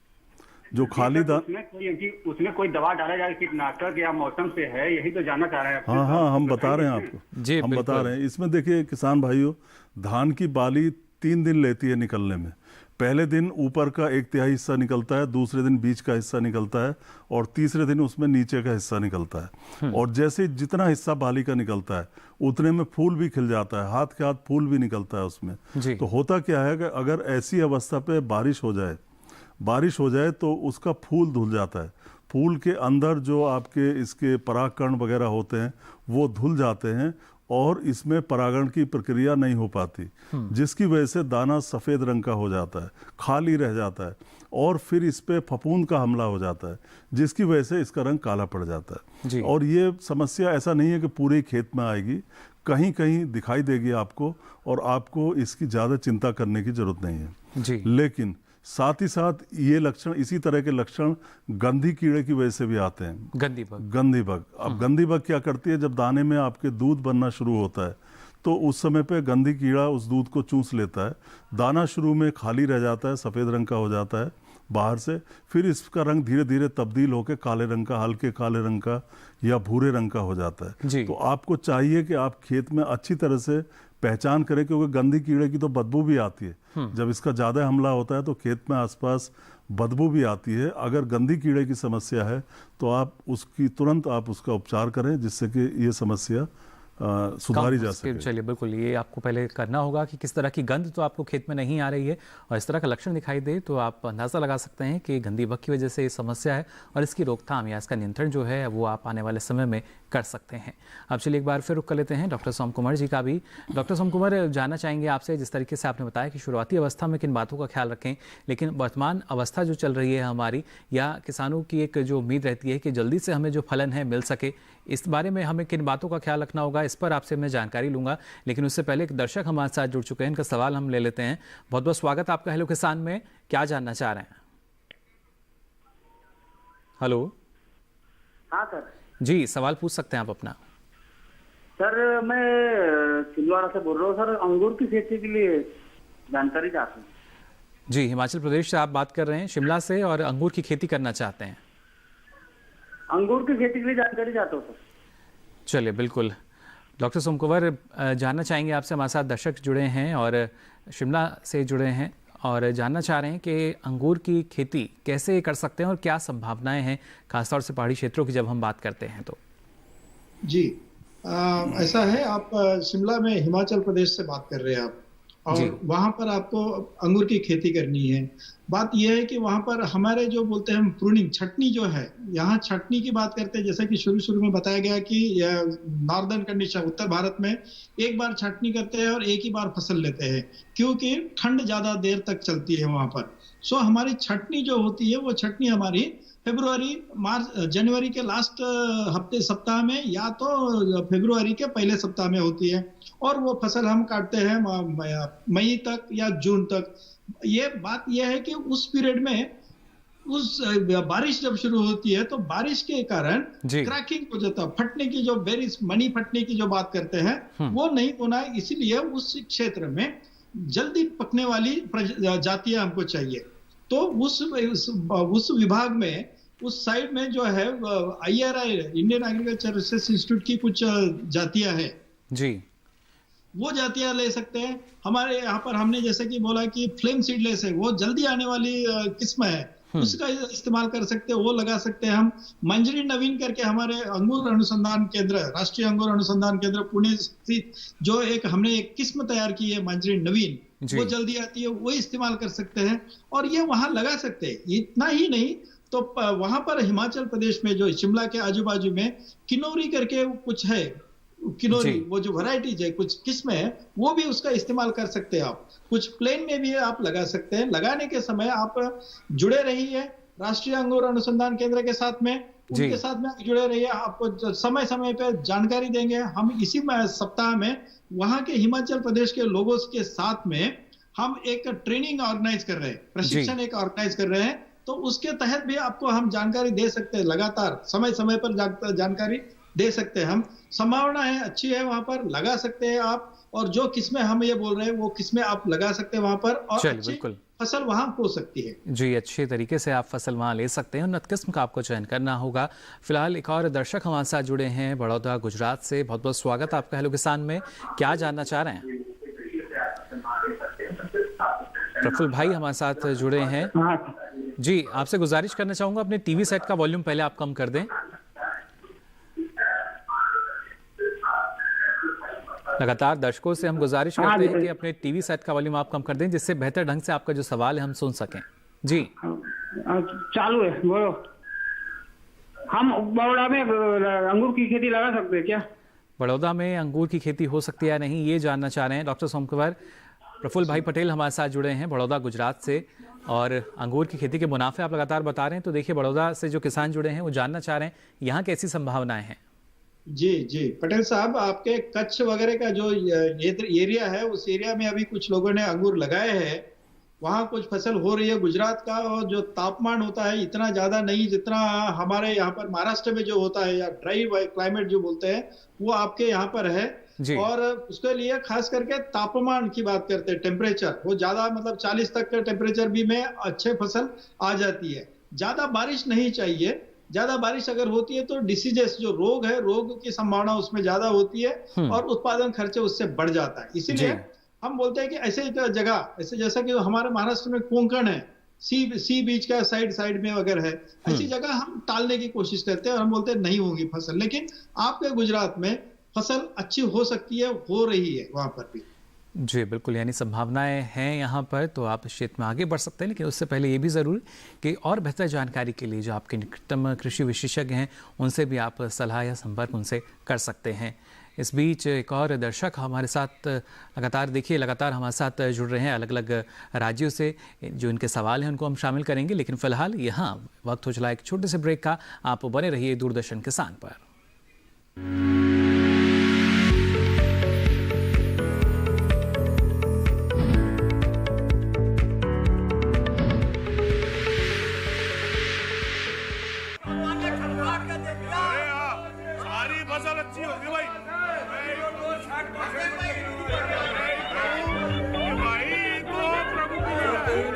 जो खाली उसमें कोई दवा डाला जाए, कीटनाशक या मौसम से है, यही तो जानना चाह रहे हैं। हाँ, हम बता रहे हैं आपको जी, हम बता रहे हैं। इसमें देखिए किसान भाइयों, धान की बाली 3 दिन लेती है निकलने में। पहले दिन ऊपर का 1/3 हिस्सा निकलता है, दूसरे दिन बीच का हिस्सा निकलता है, और तीसरे दिन उसमें नीचे का हिस्सा निकलता है। और जैसे जितना हिस्सा बाली का निकलता है उतने में फूल भी खिल जाता है, हाथ के हाथ फूल भी निकलता है उसमें। तो होता क्या है कि अगर ऐसी अवस्था पे बारिश हो जाए तो उसका फूल धुल जाता है। फूल के अंदर जो आपके इसके परागकण वगैरह होते हैं वो धुल जाते हैं और इसमें परागण की प्रक्रिया नहीं हो पाती, जिसकी वजह से दाना सफ़ेद रंग का हो जाता है, खाली रह जाता है, और फिर इस पे फफूंद का हमला हो जाता है, जिसकी वजह से इसका रंग काला पड़ जाता है। और ये समस्या ऐसा नहीं है कि पूरे खेत में आएगी, कहीं कहीं दिखाई देगी आपको, और आपको इसकी ज़्यादा चिंता करने की जरूरत नहीं है। लेकिन साथ ही साथ ये लक्षण, इसी तरह के लक्षण गंधी कीड़े की वजह से भी आते हैं। गंधी बग। अब गंधी बग क्या करती है, जब दाने में आपके दूध बनना शुरू होता है तो उस समय पे गंधी कीड़ा उस दूध को चूस लेता है। दाना शुरू में खाली रह जाता है, सफ़ेद रंग का हो जाता है बाहर से, फिर इसका रंग धीरे धीरे तब्दील होकर काले रंग का, हल्के काले रंग का या भूरे रंग का हो जाता है। तो आपको चाहिए कि आप खेत में अच्छी तरह से पहचान करें, क्योंकि गंदी कीड़े की तो बदबू भी आती है। जब इसका ज़्यादा हमला होता है तो खेत में आसपास बदबू भी आती है। अगर गंदी कीड़े की समस्या है तो आप तुरंत उसका उपचार करें, जिससे कि ये समस्या सुधारी जा सके। चलिए, बिल्कुल। ये आपको पहले करना होगा कि किस तरह की गंध तो आपको खेत में नहीं आ रही है, और इस तरह का लक्षण दिखाई दे तो आप अंदाज़ा लगा सकते हैं कि गंदी बग की वजह से ये समस्या है, और इसकी रोकथाम या इसका नियंत्रण जो है वो आप आने वाले समय में कर सकते हैं। अब चलिए एक बार फिर रुक कर लेते हैं डॉक्टर सोम कुमार जी का भी। डॉक्टर सोम कुमार, जानना चाहेंगे आपसे, जिस तरीके से आपने बताया कि शुरुआती अवस्था में किन बातों का ख्याल रखें, लेकिन वर्तमान अवस्था जो चल रही है हमारी, या किसानों की एक जो उम्मीद रहती है कि जल्दी से हमें जो फलन है मिल सके, इस बारे में हमें किन बातों का ख्याल रखना होगा, इस पर आपसे मैं जानकारी लूंगा। लेकिन उससे पहले एक दर्शक हमारे साथ जुड़ चुके हैं, इनका सवाल हम ले लेते हैं। बहुत बहुत स्वागत आपका हेलो किसान में। क्या जानना चाह रहे हैं? हेलो। हाँ सर जी, सवाल पूछ सकते हैं आप अपना। सर, मैं छिंदवाड़ा से बोल रहा हूँ सर, अंगूर की खेती के लिए जानकारी चाहता हूँ। जी, हिमाचल प्रदेश से आप बात कर रहे हैं, शिमला से, और अंगूर की खेती करना चाहते हैं। अंगूर की खेती के लिए जानकारी चाहता हूँ सर। चलिए, बिल्कुल। डॉक्टर सोम कुमार, जानना चाहेंगे आपसे, हमारे साथ दर्शक जुड़े हैं और शिमला से जुड़े हैं, और जानना चाह रहे हैं कि अंगूर की खेती कैसे कर सकते हैं और क्या संभावनाएं हैं, खासतौर से पहाड़ी क्षेत्रों की जब हम बात करते हैं तो। जी, ऐसा है, आप शिमला में हिमाचल प्रदेश से बात कर रहे हैं आप, और वहाँ पर आपको अंगूर की खेती करनी है। बात यह है कि वहाँ पर हमारे जो बोलते हैं हम प्रूनिंग, छटनी जो है, यहाँ छटनी की बात करते हैं। जैसा कि शुरू में बताया गया कि नॉर्दर्न कंडीशन, उत्तर भारत में एक बार छटनी करते हैं और एक ही बार फसल लेते हैं, क्योंकि ठंड ज्यादा देर तक चलती है वहाँ पर। सो हमारी छटनी जो होती है वो छटनी हमारी जनवरी के लास्ट सप्ताह में या तो फरवरी के पहले सप्ताह में होती है, और वो फसल हम काटते हैं मई तक या जून तक। ये बात यह है कि उस पीरियड में उस बारिश जब शुरू होती है तो बारिश के कारण क्रैकिंग हो जाता है, फटने की जो बेरीज, मनी फटने की जो बात करते हैं वो नहीं होना है। इसीलिए उस क्षेत्र में जल्दी पकने वाली जातियां हमको चाहिए। तो उस विभाग में, उस साइड में जो है IRI, Indian agriculture research institute की कुछ जातियां हैं जी, वो जातियां ले सकते हैं। हमारे यहाँ पर हमने जैसे कि बोला कि फ्लेम सीडलेस है, वो जल्दी आने वाली किस्म है, उसका इस्तेमाल कर सकते हैं, वो लगा सकते हैं हम। मंजरी नवीन करके हमारे अंगूर अनुसंधान केंद्र, राष्ट्रीय अंगूर अनुसंधान केंद्र पुणे स्थित, जो हमने एक किस्म तैयार की है मंजरी नवीन, वो जल्दी आती है, वो इस्तेमाल कर सकते हैं और ये वहां लगा सकते हैं। इतना ही नहीं तो वहां पर हिमाचल प्रदेश में जो शिमला के आजू बाजू में किन्नौरी करके कुछ है, किन्नौरी वो जो वैरायटीज है, कुछ किस्में है, वो भी उसका इस्तेमाल कर सकते हैं आप। कुछ प्लेन में भी आप लगा सकते हैं। लगाने के समय आप जुड़े रहिए राष्ट्रीय अंगूर अनुसंधान केंद्र के साथ में, उनके साथ में जुड़े रहिए, आपको समय समय पे जानकारी देंगे। हम इसी सप्ताह में वहां के हिमाचल प्रदेश के लोगों के साथ में हम एक ट्रेनिंग ऑर्गेनाइज कर रहे हैं, प्रशिक्षण एक ऑर्गेनाइज कर रहे हैं, तो उसके तहत भी आपको हम जानकारी दे सकते हैं। लगातार समय समय पर जानकारी दे सकते हैं हम। संभावना है अच्छी है, वहां पर लगा सकते हैं आप, और जो किस्में हम ये बोल रहे हैं वो किस्में आप लगा सकते हैं वहां पर, और अच्छी फसल वहां हो सकती है। जी, अच्छे तरीके से आप फसल वहां ले सकते हैं। उन्नत किस्म का आपको चयन करना होगा। फिलहाल एक और दर्शक हमारे साथ जुड़े हैं बड़ौदा गुजरात से। बहुत बहुत स्वागत आपका हेलो किसान में। क्या जानना चाह रहे हैं? प्रफुल्ल भाई हमारे साथ जुड़े हैं जी। आपसे गुजारिश करना चाहूंगा अपने टीवी सेट का वॉल्यूम पहले आप कम कर दें। लगातार दर्शकों से हम गुजारिश करते हैं कि अपने टीवी सेट का वॉल्यूम आप कम कर दें, जिससे बेहतर ढंग से आपका जो सवाल है हम सुन सकें। जी चालू है, बोलो। हम बड़ौदा में अंगूर की खेती लगा सकते हैं क्या? बड़ौदा में अंगूर की खेती हो सकती है या नहीं, ये जानना चाह रहे हैं डॉक्टर सोमकुमार। प्रफुल्ल भाई पटेल हमारे साथ जुड़े हैं बड़ौदा गुजरात से, और अंगूर की खेती के मुनाफे आप लगातार बता रहे हैं। तो देखिए, बड़ौदा से जो किसान जुड़े हैं वो जानना चाह रहे हैं यहाँ कैसी संभावनाएं हैं। जी पटेल साहब, आपके कच्छ वगैरह का जो एरिया है, उस एरिया में अभी कुछ लोगों ने अंगूर लगाए हैं, वहाँ कुछ फसल हो रही है। गुजरात का और जो तापमान होता है इतना ज्यादा नहीं जितना हमारे यहाँ पर महाराष्ट्र में जो होता है, या ड्राई क्लाइमेट जो बोलते हैं, वो आपके यहाँ पर है। और उसके लिए खास करके तापमान की बात करते हैं, टेम्परेचर वो ज्यादा, मतलब 40 तक का टेम्परेचर भी में अच्छे फसल आ जाती है। ज्यादा बारिश नहीं चाहिए। ज्यादा बारिश अगर होती है तो डिसीजेस, जो रोग है, रोग की संभावना उसमें ज्यादा होती है और उत्पादन खर्चे उससे बढ़ जाता है। इसीलिए हम बोलते हैं कि ऐसे जगह, ऐसे जैसा कि हमारे महाराष्ट्र में कोंकण है, सी बीच का साइड में अगर है, ऐसी जगह हम टालने की कोशिश करते हैं और हम बोलते हैं नहीं होगी फसल। लेकिन आपके गुजरात में फसल अच्छी हो सकती है, हो रही है वहां पर भी। जी बिल्कुल, यानी संभावनाएं हैं यहाँ पर, तो आप इस क्षेत्र में आगे बढ़ सकते हैं। लेकिन उससे पहले ये भी ज़रूर कि और बेहतर जानकारी के लिए जो आपके निकटतम कृषि विशेषज्ञ हैं उनसे भी आप सलाह या संपर्क उनसे कर सकते हैं। इस बीच एक और दर्शक हमारे साथ लगातार हमारे साथ जुड़ रहे हैं अलग अलग राज्यों से। जो इनके सवाल हैं उनको हम शामिल करेंगे, लेकिन फिलहाल यहाँ वक्त हो चला एक छोटे से ब्रेक का। आप बने रहिए दूरदर्शन किसान पर।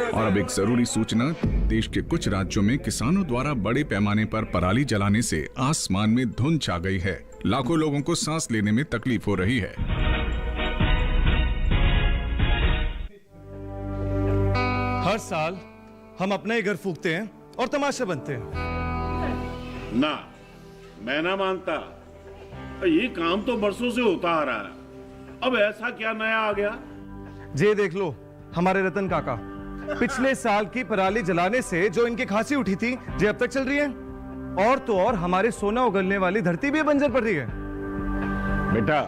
और अब एक जरूरी सूचना, देश के कुछ राज्यों में किसानों द्वारा बड़े पैमाने पर पराली जलाने से आसमान में धुंध छा गई है। लाखों लोगों को सांस लेने में तकलीफ हो रही है। हर साल हम अपना ही घर फूंकते हैं और तमाशा बनते हैं। ना, मैं ना मानता। ये काम तो बरसों से होता आ रहा है, अब ऐसा क्या नया आ गया? ये देख लो, हमारे रतन काका, पिछले साल की पराली जलाने से जो इनकी खांसी उठी थी, ये अब तक चल रही है। और तो और हमारे सोना उगलने वाली धरती भी बंजर पड़ रही है। बेटा,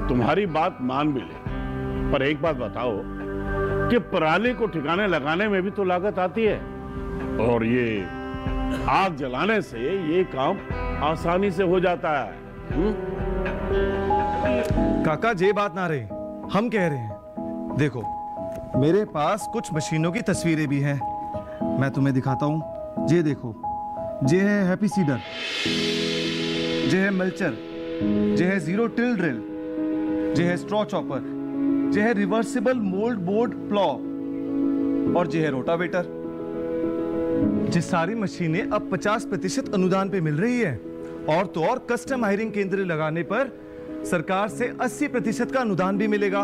तुम्हारी बात मान भी ले, पर एक बात बताओ कि पराली को ठिकाने लगाने में भी तो लागत आती है, और ये आग जलाने से ये काम आसानी से हो जाता है। काका, ये बात ना रही, हम कह रहे हैं। देखो, मेरे पास कुछ मशीनों की तस्वीरें भी हैं, मैं तुम्हें दिखाता हूं। ये देखो, ये है हैप्पी सीडर, ये है मल्चर, ये है जीरो टिल ड्रिल, ये है स्ट्रॉ चॉपर, जे है रिवर्सिबल मोल्ड बोर्ड प्लॉ और जे है रोटावेटर। जिस सारी मशीनें अब 50% अनुदान पे मिल रही है, और तो और कस्टम हायरिंग केंद्र लगाने पर सरकार से 80% का अनुदान भी मिलेगा।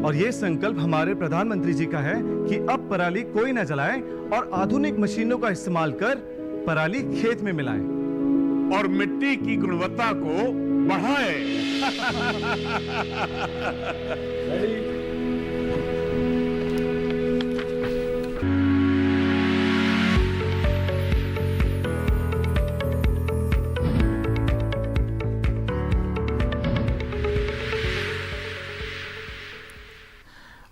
और ये संकल्प हमारे प्रधानमंत्री जी का है कि अब पराली कोई न जलाए और आधुनिक मशीनों का इस्तेमाल कर पराली खेत में मिलाएं और मिट्टी की गुणवत्ता को बढ़ाए।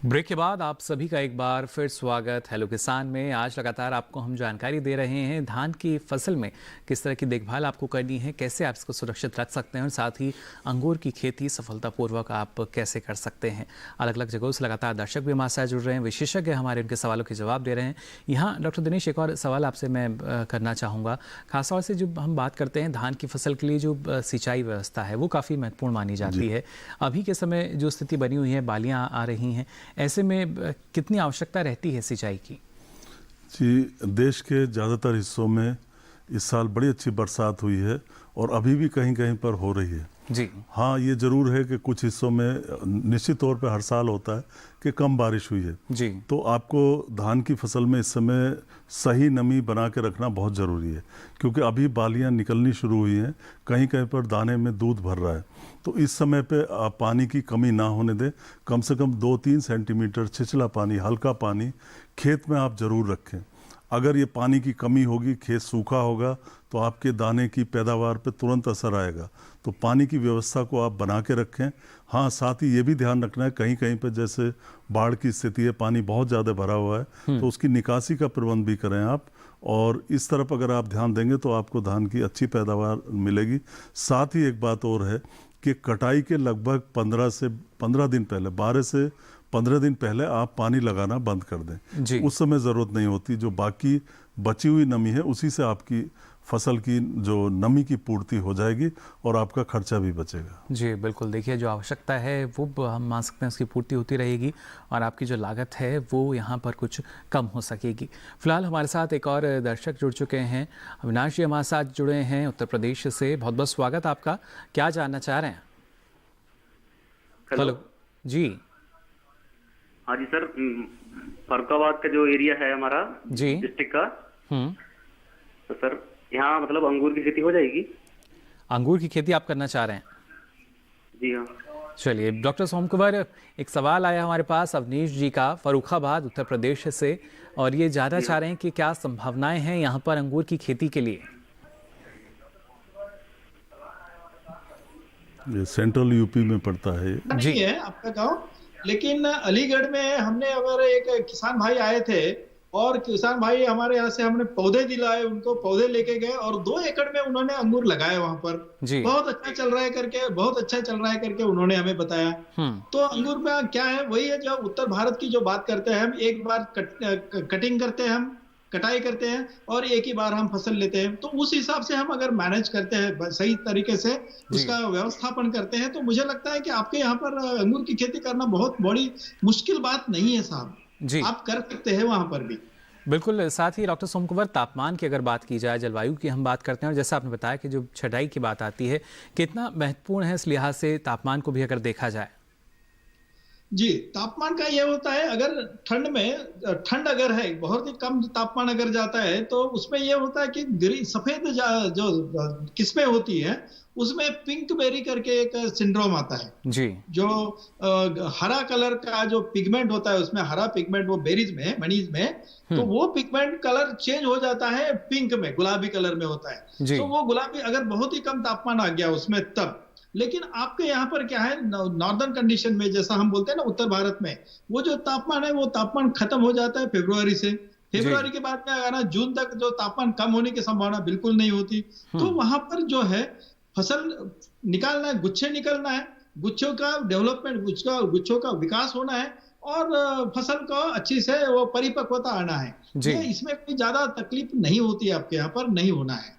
ब्रेक के बाद आप सभी का एक बार फिर स्वागत हेलो किसान में। आज लगातार आपको हम जानकारी दे रहे हैं धान की फसल में किस तरह की देखभाल आपको करनी है, कैसे आप इसको सुरक्षित रख सकते हैं और साथ ही अंगूर की खेती सफलतापूर्वक आप कैसे कर सकते हैं। अलग अलग जगहों से लगातार दर्शक भी हमारे साथ जुड़ रहे हैं, विशेषज्ञ हमारे उनके सवालों के जवाब दे रहे हैं। यहाँ डॉक्टर दिनेश, एक और सवाल आपसे मैं करना चाहूँगा। खासतौर से जब हम बात करते हैं धान की फसल के लिए जो सिंचाई व्यवस्था है वो काफ़ी महत्वपूर्ण मानी जाती है। अभी के समय जो स्थिति बनी हुई है, बालियाँ आ रही हैं, ऐसे में कितनी आवश्यकता रहती है सिंचाई की? जी, देश के ज़्यादातर हिस्सों में इस साल बड़ी अच्छी बरसात हुई है और अभी भी कहीं कहीं पर हो रही है जी। हाँ, ये जरूर है कि कुछ हिस्सों में निश्चित तौर पे हर साल होता है कि कम बारिश हुई है जी। तो आपको धान की फसल में इस समय सही नमी बना के रखना बहुत ज़रूरी है, क्योंकि अभी बालियां निकलनी शुरू हुई हैं, कहीं कहीं पर दाने में दूध भर रहा है। तो इस समय पे आप पानी की कमी ना होने दें। कम से कम 2-3 सेंटीमीटर छिछला पानी, हल्का पानी खेत में आप ज़रूर रखें। अगर ये पानी की कमी होगी, खेत सूखा होगा, तो आपके दाने की पैदावार पे तुरंत असर आएगा। तो पानी की व्यवस्था को आप बना के रखें। हाँ, साथ ही ये भी ध्यान रखना है, कहीं कहीं पे जैसे बाढ़ की स्थिति है, पानी बहुत ज़्यादा भरा हुआ है, तो उसकी निकासी का प्रबंध भी करें आप। और इस तरफ अगर आप ध्यान देंगे तो आपको धान की अच्छी पैदावार मिलेगी। साथ ही एक बात और है कि कटाई के लगभग 15 दिन पहले, 12 से 15 दिन पहले आप पानी लगाना बंद कर दें जी। उस समय ज़रूरत नहीं होती। जो बाकी बची हुई नमी है उसी से आपकी फसल की जो नमी की पूर्ति हो जाएगी और आपका खर्चा भी बचेगा। जी बिल्कुल, देखिए जो आवश्यकता है वो हम मान सकते हैं उसकी पूर्ति होती रहेगी और आपकी जो लागत है वो यहाँ पर कुछ कम हो सकेगी। फिलहाल हमारे साथ एक और दर्शक जुड़ चुके हैं। अविनाश जी हमारे साथ जुड़े हैं उत्तर प्रदेश से, बहुत बहुत स्वागत आपका। क्या जानना चाह रहे हैं? हेलो जी। हाँ जी सर, फरुखाबाद का जो एरिया है हमारा जी डिस्ट्रिक्ट का, तो सर यहाँ मतलब अंगूर की खेती हो जाएगी? अंगूर की खेती आप करना चाह रहे हैं? जी हाँ। चलिए डॉक्टर सोमकुमार, एक सवाल आया हमारे पास अवनीश जी का फरुखाबाद उत्तर प्रदेश से, और ये जानना चाह रहे हैं कि क्या संभावनाएं हैं यहाँ पर अंगूर की खेती के लिए? ये सेंट्रल यूपी में पड़ता है जी। है आपका गांव, लेकिन अलीगढ़ में हमने अगर एक किसान भाई आए थे और किसान भाई हमारे यहाँ से हमने पौधे दिलाए, उनको पौधे लेके गए और 2 एकड़ में उन्होंने अंगूर लगाए वहां पर। बहुत अच्छा चल रहा है करके, बहुत अच्छा चल रहा है करके उन्होंने हमें बताया। तो अंगूर में क्या है, वही है जो उत्तर भारत की जो बात करते हैं हम, एक बार कटिंग करते हैं, हम कटाई करते हैं और एक ही बार हम फसल लेते हैं। तो उस हिसाब से हम अगर मैनेज करते हैं, सही तरीके से उसका व्यवस्थापन करते हैं, तो मुझे लगता है कि आपके यहाँ पर अंगूर की खेती करना बहुत बड़ी मुश्किल बात नहीं है साहब जी। आप कर सकते हैं वहां पर भी। बिल्कुल। साथ ही डॉक्टर सोमकुमार, तापमान की अगर बात की जाए, जलवायु की हम बात करते हैं, और जैसा आपने बताया कि जो छटाई की बात आती है, कितना महत्वपूर्ण है इस लिहाज से तापमान को भी अगर देखा जाए? जी, तापमान का ये होता है, अगर ठंड में, ठंड अगर है, बहुत ही कम तापमान अगर जाता है तो उसमें ये होता है कि सफेद जो किस्में होती है उसमें पिंक बेरी करके एक सिंड्रोम आता है जी। जो हरा कलर का जो पिगमेंट होता है, उसमें हरा पिगमेंट वो बेरीज में, मनीज में, तो वो पिगमेंट कलर चेंज हो जाता है पिंक में, गुलाबी कलर में होता है। तो वो गुलाबी अगर बहुत ही कम तापमान आ गया उसमें तब। लेकिन आपके यहाँ पर क्या है, नॉर्दर्न कंडीशन में, जैसा हम बोलते हैं ना उत्तर भारत में, वो जो तापमान है वो तापमान खत्म हो जाता है फरवरी से। फरवरी के बाद में अगर जून तक जो तापमान कम होने की संभावना बिल्कुल नहीं होती। तो वहां पर जो है फसल निकालना है, गुच्छे निकलना है, गुच्छों का डेवलपमेंट, गुच्छों का विकास होना है और फसल को अच्छी से वो परिपक्वता आना है। इसमें कोई ज्यादा तकलीफ नहीं होती है, आपके यहाँ पर नहीं होना है।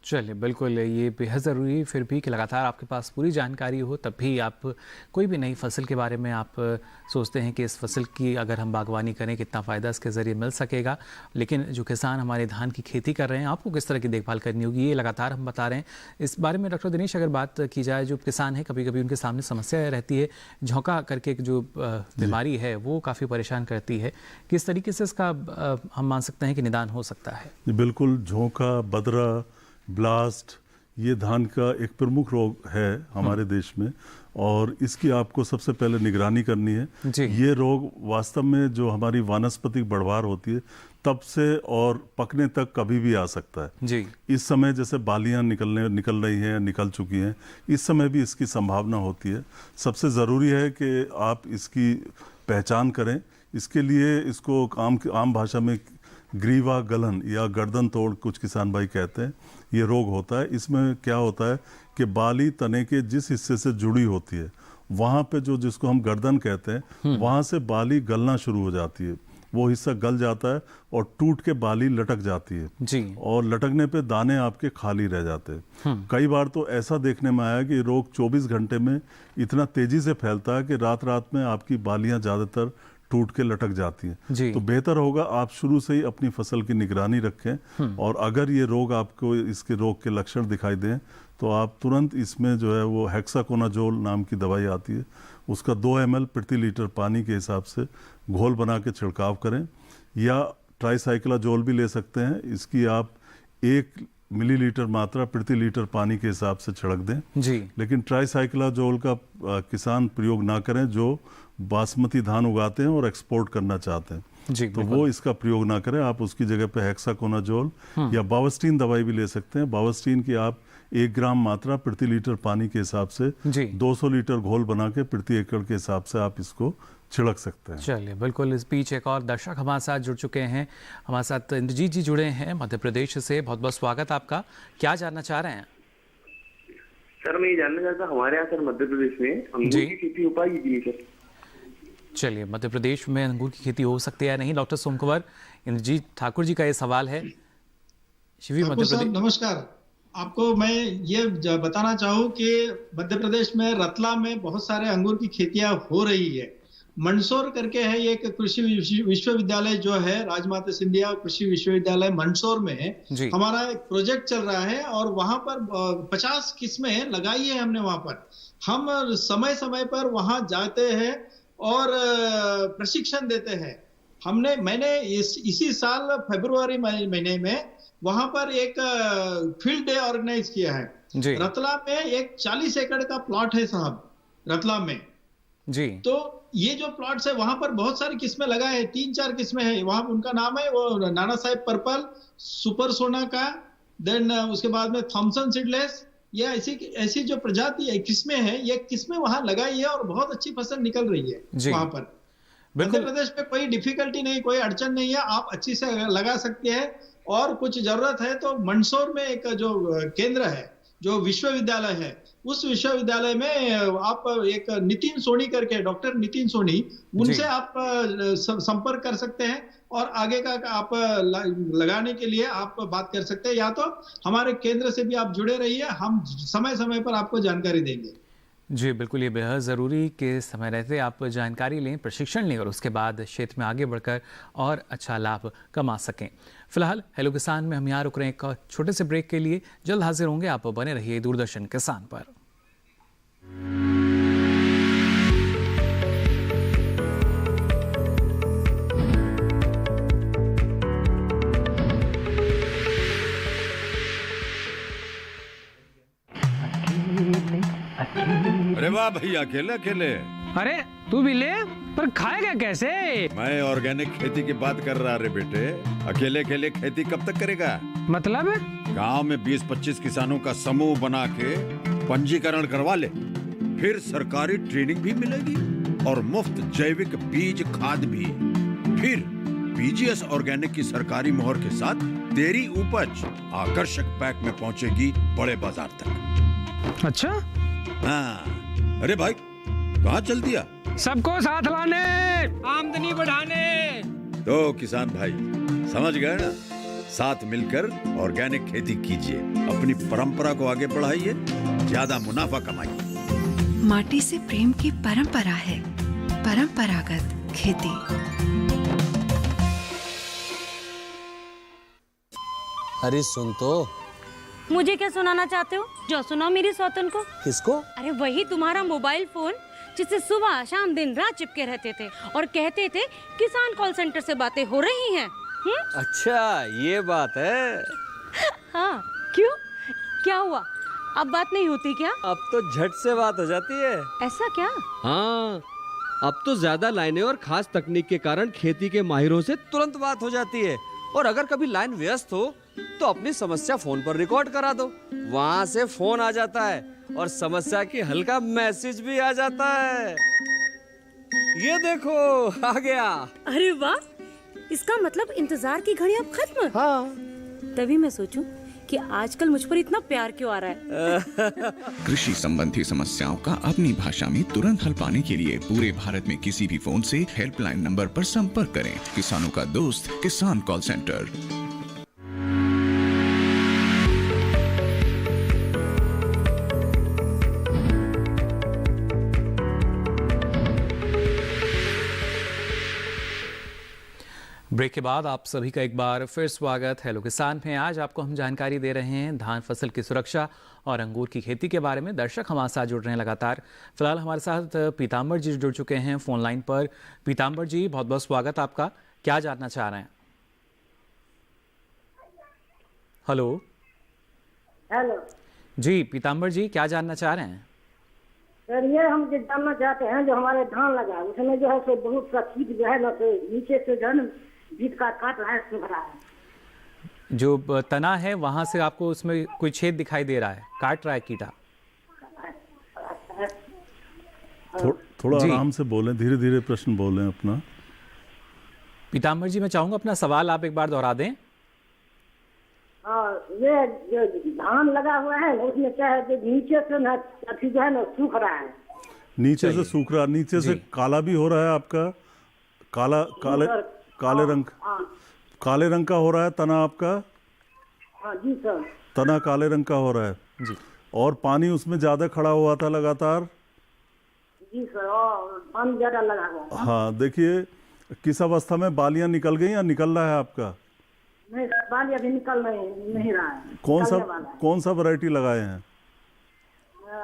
चलिए, बिल्कुल ये बेहद ज़रूरी फिर भी कि लगातार आपके पास पूरी जानकारी हो, तब भी आप कोई भी नई फसल के बारे में आप सोचते हैं कि इस फसल की अगर हम बागवानी करें कितना फ़ायदा इसके ज़रिए मिल सकेगा। लेकिन जो किसान हमारे धान की खेती कर रहे हैं, आपको किस तरह की देखभाल करनी होगी, ये लगातार हम बता रहे हैं। इस बारे में डॉक्टर दिनेश अगर बात की जाए, जो किसान है कभी कभी उनके सामने समस्या रहती है, झोंका करके जो बीमारी है वो काफ़ी परेशान करती है। किस तरीके से इसका हम मान सकते हैं कि निदान हो सकता है? बिल्कुल, झोंका, बदरा, ब्लास्ट, ये धान का एक प्रमुख रोग है हमारे देश में, और इसकी आपको सबसे पहले निगरानी करनी है। ये रोग वास्तव में जो हमारी वानस्पतिक बढ़वार होती है तब से और पकने तक कभी भी आ सकता है जी। इस समय जैसे बालियां निकल रही हैं, निकल चुकी हैं, इस समय भी इसकी संभावना होती है। सबसे ज़रूरी है कि आप इसकी पहचान करें। इसके लिए इसको आम भाषा में ग्रीवा गलन या गर्दन तोड़ कुछ किसान भाई कहते हैं, ये रोग होता है। इसमें क्या होता है कि बाली तने के जिस हिस्से से जुड़ी होती है वहाँ पे जिसको हम गर्दन कहते हैं, वहाँ से बाली गलना शुरू हो जाती है। वो हिस्सा गल जाता है और टूट के बाली लटक जाती है जी। और लटकने पे दाने आपके खाली रह जाते हैं। कई बार तो ऐसा देखने में आया कि रोग 24 घंटे में इतना तेजी से फैलता है कि रात रात में आपकी बालियां ज़्यादातर टूट के लटक जाती हैं। तो बेहतर होगा आप शुरू से ही अपनी फसल की निगरानी रखें, और अगर ये रोग आपको इसके रोग के लक्षण दिखाई दें तो आप तुरंत इसमें जो है वो हेक्साकोनाजोल नाम की दवाई आती है, उसका 2 ml प्रति लीटर पानी के हिसाब से घोल बना के छिड़काव करें, या ट्राईसाइक्लाजोल भी ले सकते हैं। इसकी आप 1 मिलीलीटर मात्रा प्रति लीटर पानी के हिसाब से छिड़क दें जी। लेकिन ट्राईसाइक्लाजोल का किसान प्रयोग ना करें जो बासमती धान उगाते हैं और एक्सपोर्ट करना चाहते हैं जी, तो वो इसका प्रयोग ना करें। आप उसकी जगह पे हेक्साकोनाजोल या बावस्टीन दवाई भी ले सकते हैं। बावस्टीन की आप 1 ग्राम मात्रा प्रति लीटर पानी के हिसाब से 200 लीटर घोल बना के प्रति एकड़ के हिसाब से आप इसको छिड़क सकते हैं। चलिए, बिल्कुल। इस बीच एक और दर्शक हमारे साथ जुड़ चुके हैं। हमारे साथ इंद्रजीत जी जुड़े हैं मध्य प्रदेश से। बहुत बहुत स्वागत आपका। क्या जानना चाह रहे हैं? सर मैं ये जानना चाहता हूँ, हमारे यहाँ सर मध्य प्रदेश में अंगूर की खेती हो पाएगी कि नहीं सर? चलिए, मध्य प्रदेश में अंगूर की खेती हो सकती है या नहीं, डॉक्टर सोमकुंवर, इंद्रजीत ठाकुर जी का ये सवाल है। शिवी मध्य प्रदेश, नमस्कार। आपको मैं ये बताना चाहूँ कि मध्य प्रदेश में रतलाम में बहुत सारे अंगूर की खेतियां हो रही है। मंदसौर करके है एक कृषि विश्वविद्यालय जो है, राजमाता सिंधिया कृषि विश्वविद्यालय मंदसौर में हमारा एक प्रोजेक्ट चल रहा है, और वहां पर 50 किस्में लगाई है हमने। वहां पर हम समय समय पर वहां जाते हैं और प्रशिक्षण देते हैं। मैंने इसी साल फरवरी महीने में वहां पर एक फील्ड डे ऑर्गेनाइज किया है। रतलाम में एक 40 एकड़ का प्लॉट है साहब, रतलाम में जी। तो ये जो प्लॉट है वहां पर बहुत सारी किस्में लगाए हैं, 3-4 किस्में हैं वहां। उनका नाम है वो नाना साहेब पर्पल, सुपर सोना का, देन उसके बाद में थॉमसन सीडलेस, ये ऐसी जो प्रजाति किस्में हैं, ये किस्में वहां लगाई है और बहुत अच्छी फसल निकल रही है वहां पर। मध्य प्रदेश में कोई डिफिकल्टी नहीं, कोई अड़चन नहीं है, आप अच्छी से लगा सकते हैं। और कुछ जरूरत है तो मंदसौर में एक जो केंद्र है, जो विश्वविद्यालय है, उस विश्वविद्यालय में आप एक नितिन सोनी करके, डॉक्टर नितिन सोनी, उनसे आप संपर्क कर सकते हैं और आगे का आप लगाने के लिए आप बात कर सकते हैं। या तो हमारे केंद्र से भी आप जुड़े रहिए, हम समय समय पर आपको जानकारी देंगे। जी बिल्कुल, ये बेहद ज़रूरी कि समय रहते आप जानकारी लें, प्रशिक्षण लें और उसके बाद क्षेत्र में आगे बढ़कर और अच्छा लाभ कमा सकें। फिलहाल हेलो किसान में हम यहाँ रुक रहे हैं एक छोटे से ब्रेक के लिए। जल्द हाजिर होंगे, आप बने रहिए दूरदर्शन किसान पर। अरे वाह भैया, अकेले अकेले। अरे तू भी ले, पर खाएगा कैसे? मैं ऑर्गेनिक खेती की बात कर रहा रे बेटे। अकेले अकेले खेती कब तक करेगा? मतलब गांव में 20-25 किसानों का समूह बना के पंजीकरण करवा ले, फिर सरकारी ट्रेनिंग भी मिलेगी और मुफ्त जैविक बीज खाद भी। फिर पीजीएस ऑर्गेनिक की सरकारी मोहर के साथ तेरी उपज आकर्षक पैक में पहुंचेगी बड़े बाजार तक। अच्छा? हाँ। अरे भाई कहाँ चल दिया? सबको साथ लाने, आमदनी बढ़ाने। तो किसान भाई समझ गए ना, साथ मिलकर ऑर्गेनिक खेती कीजिए, अपनी परंपरा को आगे बढ़ाइए, ज्यादा मुनाफा कमाइए। माटी से प्रेम की परंपरा है, परंपरागत खेती। अरे सुन तो। मुझे क्या सुनाना चाहते हो? जो सुनाओ मेरी सौतन को। किसको? अरे वही तुम्हारा मोबाइल फोन जिससे सुबह शाम दिन रात चिपके रहते थे और कहते थे किसान कॉल सेंटर से बातें हो रही हैं। अच्छा ये बात है। हाँ क्यों, क्या हुआ? अब बात नहीं होती क्या? अब तो झट से बात हो जाती है। ऐसा क्या? हाँ, अब तो ज्यादा लाइनें और खास तकनीक के कारण खेती के माहिरों से तुरंत बात हो जाती है। और अगर कभी लाइन व्यस्त हो तो अपनी समस्या फोन पर रिकॉर्ड करा दो, वहाँ से फोन आ जाता है और समस्या की हल का मैसेज भी आ जाता है। ये देखो आ गया। अरे वाह, इसका मतलब इंतजार की घड़ी अब खत्म। हाँ। तभी मैं सोचूं कि आजकल मुझ पर इतना प्यार क्यों आ रहा है। कृषि संबंधी समस्याओं का अपनी भाषा में तुरंत हल पाने के लिए पूरे भारत में किसी भी फोन से हेल्पलाइन नंबर पर संपर्क करें। किसानों का दोस्त किसान कॉल सेंटर। ब्रेक के बाद आप सभी का एक बार फिर स्वागत है हेलो किसान में। आज आपको हम जानकारी दे रहे हैं धान फसल की सुरक्षा और अंगूर की खेती के बारे में। दर्शक हमारे साथ जुड़ रहे हैं लगातार। फिलहाल हमारे साथ पीताम्बर जी जुड़ चुके हैं फोन लाइन पर। पीताम्बर जी बहुत बहुत स्वागत आपका। क्या जानना चाह रहे हैं? हेलो हेलो जी पीताम्बर जी, क्या जानना चाह रहे हैं? सर ये हम जो जानना चाहते हैं, जो हमारे धान लगा है उसमें जो है सो बहुत सा कीट जो है ना तो नीचे से जो है ना बीट काट रहा है, सूख रहा है। जो तना है वहां से आपको उसमें कोई छेद दिखाई दे रहा है, काट रहा है कीटा? थोड़ा आराम से बोलें, धीरे धीरे प्रश्न बोलें अपना। पीताम्बर जी मैं चाहूंगा अपना सवाल आप एक बार दोहरा दें। ये जो धान लगा हुआ है ना उसमें क्या है, जो नीचे से ना अभी जो है ना सूख रहा है। नीचे से सूख रहा, नीचे से काला भी हो रहा है आपका? काले रंग का हो रहा है तना आपका? हाँ जी सर। तना काले रंग का हो रहा है जी। और पानी उसमें ज्यादा खड़ा हुआ था लगातार? जी सर, और पानी ज्यादा लगा हुआ था। हाँ देखिए, किस अवस्था में बालियां निकल गई या निकल रहा है आपका? नहीं, बाली अभी निकल नहीं रहा है। कौन सा वैरायटी लगाए हैं?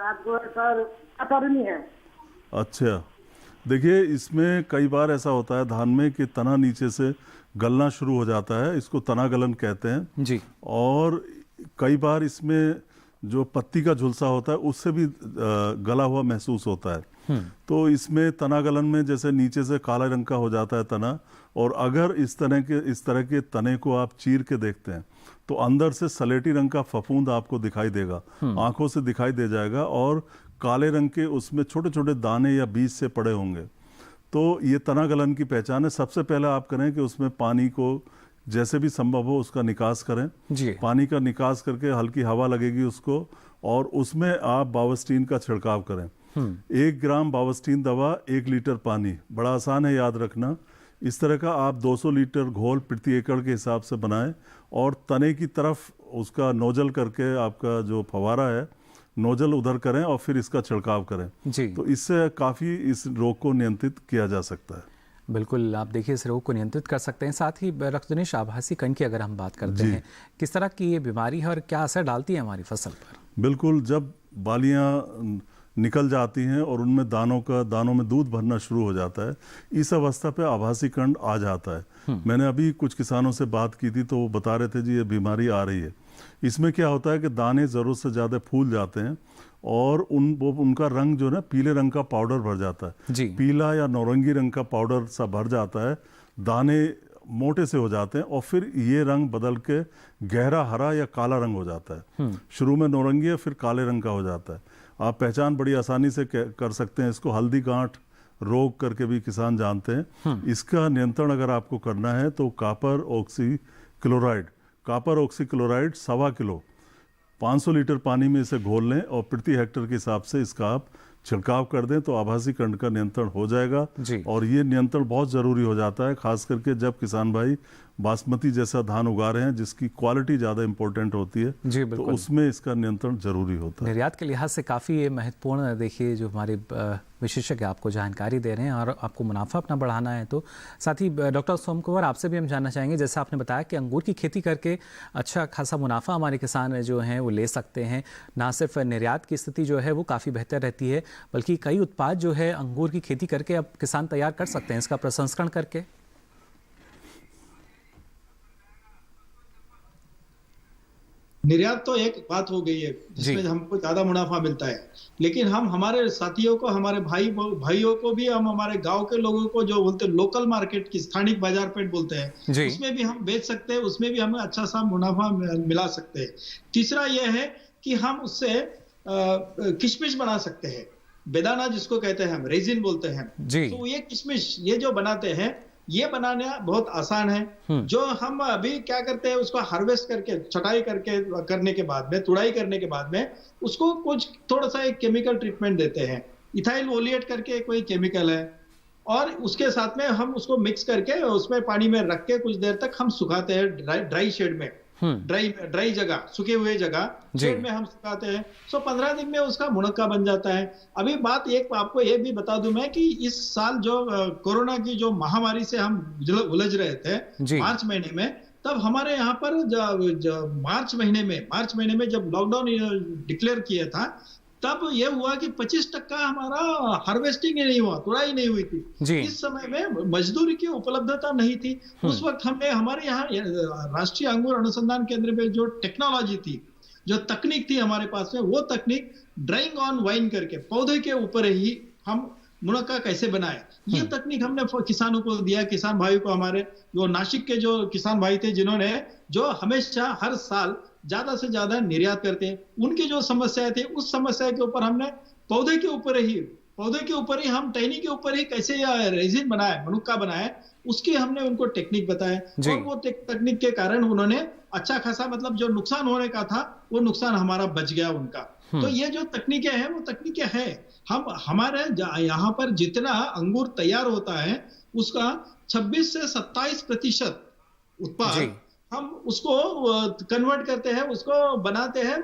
आपको सर कतरनी है। अच्छा, देखिए इसमें कई बार ऐसा होता है धान में कि तना नीचे से गलना शुरू हो जाता है, इसको तना गलन कहते हैं जी। और कई बार इसमें जो पत्ती का झुलसा होता है उससे भी गला हुआ महसूस होता है। तो इसमें तना गलन में जैसे नीचे से काला रंग का हो जाता है तना, और अगर इस तरह के तने को आप चीर के देखते हैं तो अंदर से सलेटी रंग का फफूंद आपको दिखाई देगा, आंखों से दिखाई दे जाएगा, और काले रंग के उसमें छोटे छोटे दाने या बीज से पड़े होंगे। तो ये तना गलन की पहचान है। सबसे पहले आप करें कि उसमें पानी को जैसे भी संभव हो उसका निकास करें जी। पानी का निकास करके हल्की हवा लगेगी उसको, और उसमें आप बावस्टीन का छिड़काव करें। 1 ग्राम बावस्टीन दवा 1 लीटर पानी, बड़ा आसान है याद रखना। इस तरह का आप 200 लीटर घोल प्रति एकड़ के हिसाब से बनाएं, और तने की तरफ उसका नोजल करके आपका जो फवारा है नोजल उधर करें और फिर इसका छिड़काव करें जी। तो इससे काफ़ी इस रोग को नियंत्रित किया जा सकता है। बिल्कुल, आप देखिए इस रोग को नियंत्रित कर सकते हैं। साथ ही रक्तजनित आभासी कण की अगर हम बात करते हैं, किस तरह की ये बीमारी है और क्या असर डालती है हमारी फसल पर? बिल्कुल, जब बालियां निकल जाती हैं और उनमें दानों में दूध भरना शुरू हो जाता है, इस अवस्था पे आभासी कण आ जाता है। मैंने अभी कुछ किसानों से बात की थी तो वो बता रहे थे जी ये बीमारी आ रही है। इसमें क्या होता है कि दाने ज़रूरत से ज़्यादा फूल जाते हैं और उनका रंग जो है ना पीले रंग का पाउडर भर जाता है जी। पीला या नारंगी रंग का पाउडर सा भर जाता है, दाने मोटे से हो जाते हैं और फिर ये रंग बदल के गहरा हरा या काला रंग हो जाता है। शुरू में नारंगी है फिर काले रंग का हो जाता है। आप पहचान बड़ी आसानी से कर सकते हैं इसको, हल्दी गांठ रोग करके भी किसान जानते हैं। इसका नियंत्रण अगर आपको करना है तो copper oxy chloride 1.25 kilo 500 litre पानी में इसे घोल लें और प्रति हेक्टेयर के हिसाब से इसका आप छिड़काव कर दें तो आभासी कण का नियंत्रण हो जाएगा। और ये नियंत्रण बहुत ज़रूरी हो जाता है, खास करके जब किसान भाई बासमती जैसा धान उगा रहे हैं जिसकी क्वालिटी ज़्यादा इंपॉर्टेंट होती है, जी तो बिल्कुल, उसमें इसका नियंत्रण जरूरी होता है। निर्यात के लिहाज से काफ़ी ये महत्वपूर्ण, देखिए जो हमारे विशेषज्ञ आपको जानकारी दे रहे हैं और आपको मुनाफा अपना बढ़ाना है। तो साथ ही डॉक्टर सोम कुंवर, आपसे भी हम जानना चाहेंगे, जैसा आपने बताया कि अंगूर की खेती करके अच्छा खासा मुनाफा हमारे किसान जो हैं वो ले सकते हैं। ना सिर्फ निर्यात की स्थिति जो है वो काफ़ी बेहतर रहती है, बल्कि कई उत्पाद जो है अंगूर की खेती करके अब किसान तैयार कर सकते हैं, इसका प्रसंस्करण करके। निर्यात तो एक बात हो गई है जिसमें हमको ज्यादा मुनाफा मिलता है, लेकिन हम हमारे साथियों को, हमारे भाइयों को भी, हम हमारे गांव के लोगों को जो बोलते हैं लोकल मार्केट की, स्थानिक बाजार पेट बोलते हैं, उसमें भी हम बेच सकते हैं, उसमें भी हमें अच्छा सा मुनाफा मिला सकते हैं। तीसरा यह है कि हम उससे किशमिश बना सकते हैं, बेदाना जिसको कहते हैं हम, रेजिन बोलते हैं। तो ये किशमिश ये जो बनाते हैं, ये बनाना बहुत आसान है। जो हम अभी क्या करते हैं, उसको हार्वेस्ट करके, छटाई करने के बाद में, तुड़ाई करने के बाद में उसको कुछ थोड़ा सा एक केमिकल ट्रीटमेंट देते हैं, इथाइल वोलिएट करके कोई केमिकल है, और उसके साथ में हम उसको मिक्स करके उसमें पानी में रख के कुछ देर तक हम सुखाते हैं ड्राई शेड में, ड्राई जगह, सूखे हुए जगह शेड में हम सुखाते हैं। 15 दिन में उसका मुनक्का बन जाता है। अभी बात एक आपको ये भी बता दूं मैं कि इस साल जो कोरोना की जो महामारी से हम उलझ रहे थे मार्च महीने में, तब हमारे यहाँ पर मार्च महीने में जब लॉकडाउन डिक्लेयर किया था, तब ये हुआ कि 25% हमारा हार्वेस्टिंग ही नहीं हुआ, तुड़ाई नहीं हुई थी। इस समय में मजदूरी की उपलब्धता नहीं थी। उस वक्त हमने हमारे यहाँ राष्ट्रीय अंगूर अनुसंधान केंद्र में जो टेक्नोलॉजी थी, जो तकनीक थी हमारे पास में, वो तकनीक ड्राइंग ऑन वाइन करके पौधे के ऊपर ही हम मुनक्का कैसे बनाए, ये तकनीक हमने किसानों को दिया। किसान भाइयों को, हमारे जो नासिक के जो किसान भाई थे, जिन्होंने जो हमेशा हर साल ज्यादा से ज्यादा निर्यात करते हैं, उनकी जो समस्याएं थी, उस समस्या के ऊपर हमने पौधे के ऊपर ही हम टहनी के ऊपर ही कैसे रेजिन बनाए, मुनक्का बनाए, उसके हमने उनको टेक्निक बताया। और वो तकनीक के कारण उन्होंने अच्छा खासा, मतलब जो नुकसान होने का था वो नुकसान हमारा बच गया उनका। तो ये जो तकनीकें हैं वो तकनीकें हैं। हम हमारे यहाँ पर जितना अंगूर तैयार होता है उसका 26 से 27% उत्पाद हम उसको कन्वर्ट करते हैं, उसको बनाते हैं,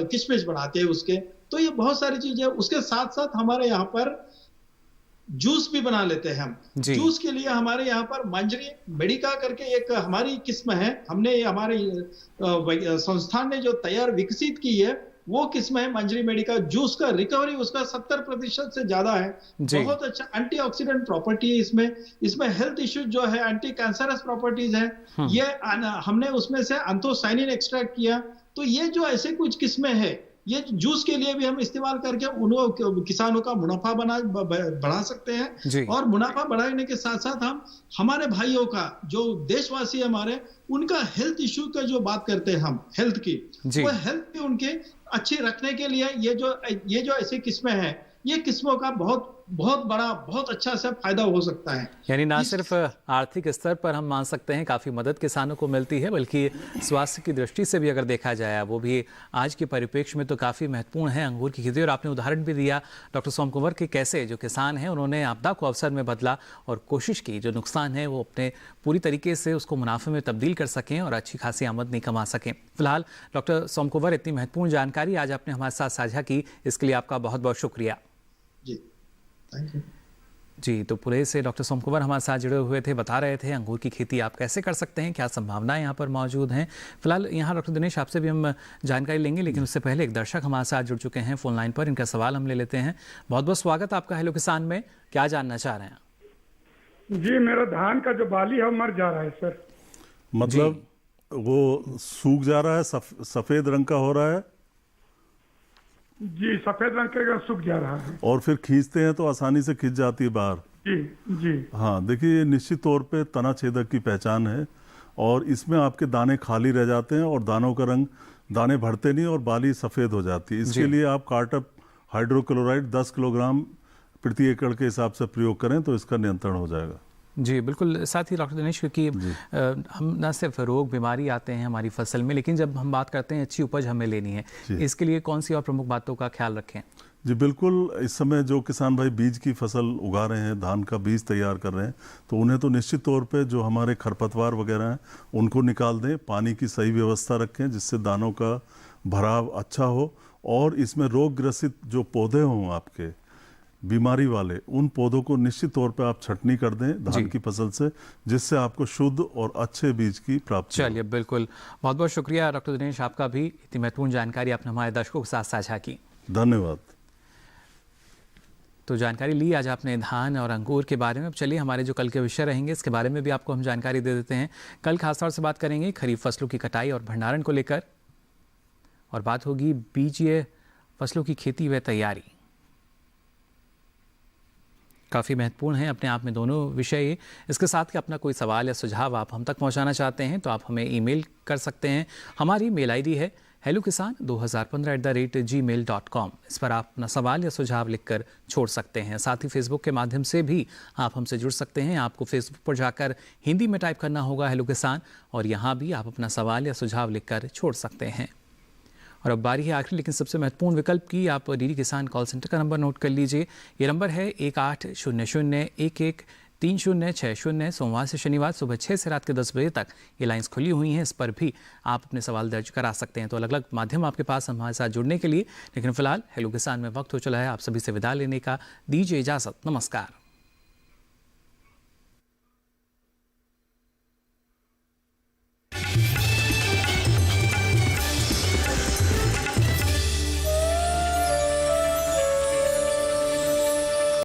किशमिश बनाते हैं उसके। तो ये बहुत सारी चीजें, उसके साथ साथ हमारे यहाँ पर जूस भी बना लेते हैं हम। जूस के लिए हमारे यहाँ पर मंजरी मेडिका करके एक हमारी किस्म है, हमने हमारे संस्थान ने जो तैयार विकसित की है, वो किस्म है मंजरी मेडिका। जूस का रिकवरी उसका 70% से ज्यादा है। बहुत अच्छा एंटीऑक्सीडेंट प्रॉपर्टी है इसमें हेल्थ इश्यूज जो है, एंटी कैंसरस प्रॉपर्टीज है। ये हमने उसमें से एंथोसाइनिन एक्सट्रैक्ट किया। तो ये जो ऐसे कुछ किस्में है, ये जूस के लिए भी हम इस्तेमाल करके उन किसानों का मुनाफा बढ़ा सकते हैं। और मुनाफा बढ़ाने के साथ साथ हम हमारे भाइयों का, जो देशवासी हमारे, उनका हेल्थ इश्यू का जो बात करते हैं हम, हेल्थ की, वो हेल्थ भी उनके अच्छी रखने के लिए ये जो ऐसी किस्में हैं, ये किस्मों का बहुत बड़ा, बहुत अच्छा सा फायदा हो सकता है। यानी ना सिर्फ आर्थिक स्तर पर हम मान सकते हैं काफ़ी मदद किसानों को मिलती है, बल्कि स्वास्थ्य की दृष्टि से भी अगर देखा जाए, वो भी आज के परिप्रेक्ष्य में तो काफ़ी महत्वपूर्ण है अंगूर की खेती। और आपने उदाहरण भी दिया डॉक्टर सोम कुंवर कि कैसे जो किसान हैं उन्होंने आपदा को अवसर में बदला और कोशिश की जो नुकसान है वो अपने पूरी तरीके से उसको मुनाफे में तब्दील कर सकें और अच्छी खासी आमदनी कमा सकें। फिलहाल डॉक्टर सोम कुंवर, इतनी महत्वपूर्ण जानकारी आज आपने हमारे साथ साझा की, इसके लिए आपका बहुत बहुत शुक्रिया। जी, तो पूरे से डॉक्टर सोम कुंवर हमारे साथ जुड़े हुए थे, बता रहे थे अंगूर की खेती आप कैसे कर सकते हैं, क्या संभावनाएं यहाँ पर मौजूद हैं। फिलहाल यहाँ डॉक्टर दिनेश आपसे भी हम जानकारी लेंगे, लेकिन उससे पहले एक दर्शक हमारे साथ जुड़ चुके हैं फोन लाइन पर, इनका सवाल हम ले लेते हैं। बहुत बहुत स्वागत आपका हेलो किसान में, क्या जानना चाह रहे हैं? जी, मेरा धान का जो बाली है मर जा रहा है सर। मतलब वो सूख जा रहा है, सफेद रंग का हो रहा है? जी, सफेद रंग का सूख जा रहा है। और फिर खींचते हैं तो आसानी से खींच जाती है बाहर? जी। हाँ, देखिए ये निश्चित तौर पे तना छेदक की पहचान है, और इसमें आपके दाने खाली रह जाते हैं और दानों का रंग, दाने बढ़ते नहीं और बाली सफ़ेद हो जाती है। इसके लिए आप कार्टप हाइड्रोक्लोराइड 10 किलोग्राम प्रति एकड़ के हिसाब से प्रयोग करें तो इसका नियंत्रण हो जाएगा। जी बिल्कुल। साथ ही डॉक्टर दिनेश, क्योंकि हम न सिर्फ रोग बीमारी आते हैं हमारी फसल में, लेकिन जब हम बात करते हैं अच्छी उपज हमें लेनी है, इसके लिए कौन सी और प्रमुख बातों का ख्याल रखें? जी बिल्कुल, इस समय जो किसान भाई बीज की फसल उगा रहे हैं, धान का बीज तैयार कर रहे हैं, तो उन्हें तो निश्चित तौर पे जो हमारे खरपतवार वगैरह हैं उनको निकाल दें, पानी की सही व्यवस्था रखें जिससे दानों का भराव अच्छा हो, और इसमें रोग ग्रसित जो पौधे हों आपके बीमारी वाले, उन पौधों को निश्चित तौर पे आप छटनी कर दें धान की फसल से, जिससे आपको शुद्ध और अच्छे बीज की प्राप्ति। चलिए बिल्कुल, बहुत बहुत शुक्रिया डॉक्टर दिनेश, आपका भी इतनी महत्वपूर्ण जानकारी आपने हमारे दर्शकों के साथ साझा की। धन्यवाद। तो जानकारी ली आज आपने धान और अंगूर के बारे में। अब चलिए हमारे जो कल के विषय रहेंगे इसके बारे में भी आपको हम जानकारी दे देते हैं। कल खासतौर से बात करेंगे खरीफ फसलों की कटाई और भंडारण को लेकर, और बात होगी बीजीय फसलों की खेती व तैयारी। काफ़ी महत्वपूर्ण है अपने आप में दोनों विषय। इसके साथ ही अपना कोई सवाल या सुझाव आप हम तक पहुंचाना चाहते हैं तो आप हमें ईमेल कर सकते हैं। हमारी मेल आईडी है hellokisan2015@gmail.com। इस पर आप अपना सवाल या सुझाव लिखकर छोड़ सकते हैं। साथ ही फेसबुक के माध्यम से भी आप हमसे जुड़ सकते हैं। आपको फेसबुक पर जाकर हिंदी में टाइप करना होगा हेलो किसान, और यहाँ भी आप अपना सवाल या सुझाव लिखकर छोड़ सकते हैं। और अब बारी है आखिरी लेकिन सबसे महत्वपूर्ण विकल्प की। आप डीडी किसान कॉल सेंटर का नंबर नोट कर लीजिए। ये नंबर है 1800-11-3060। सोमवार से शनिवार सुबह 6 से रात के 10 बजे तक ये लाइंस खुली हुई हैं। इस पर भी आप अपने सवाल दर्ज करा सकते हैं। तो अलग अलग माध्यम आपके पास हमारे साथ जुड़ने के लिए, लेकिन फिलहाल हेलो किसान में वक्त हो चला है आप सभी से विदा लेने का। दीजिए इजाज़त, नमस्कार।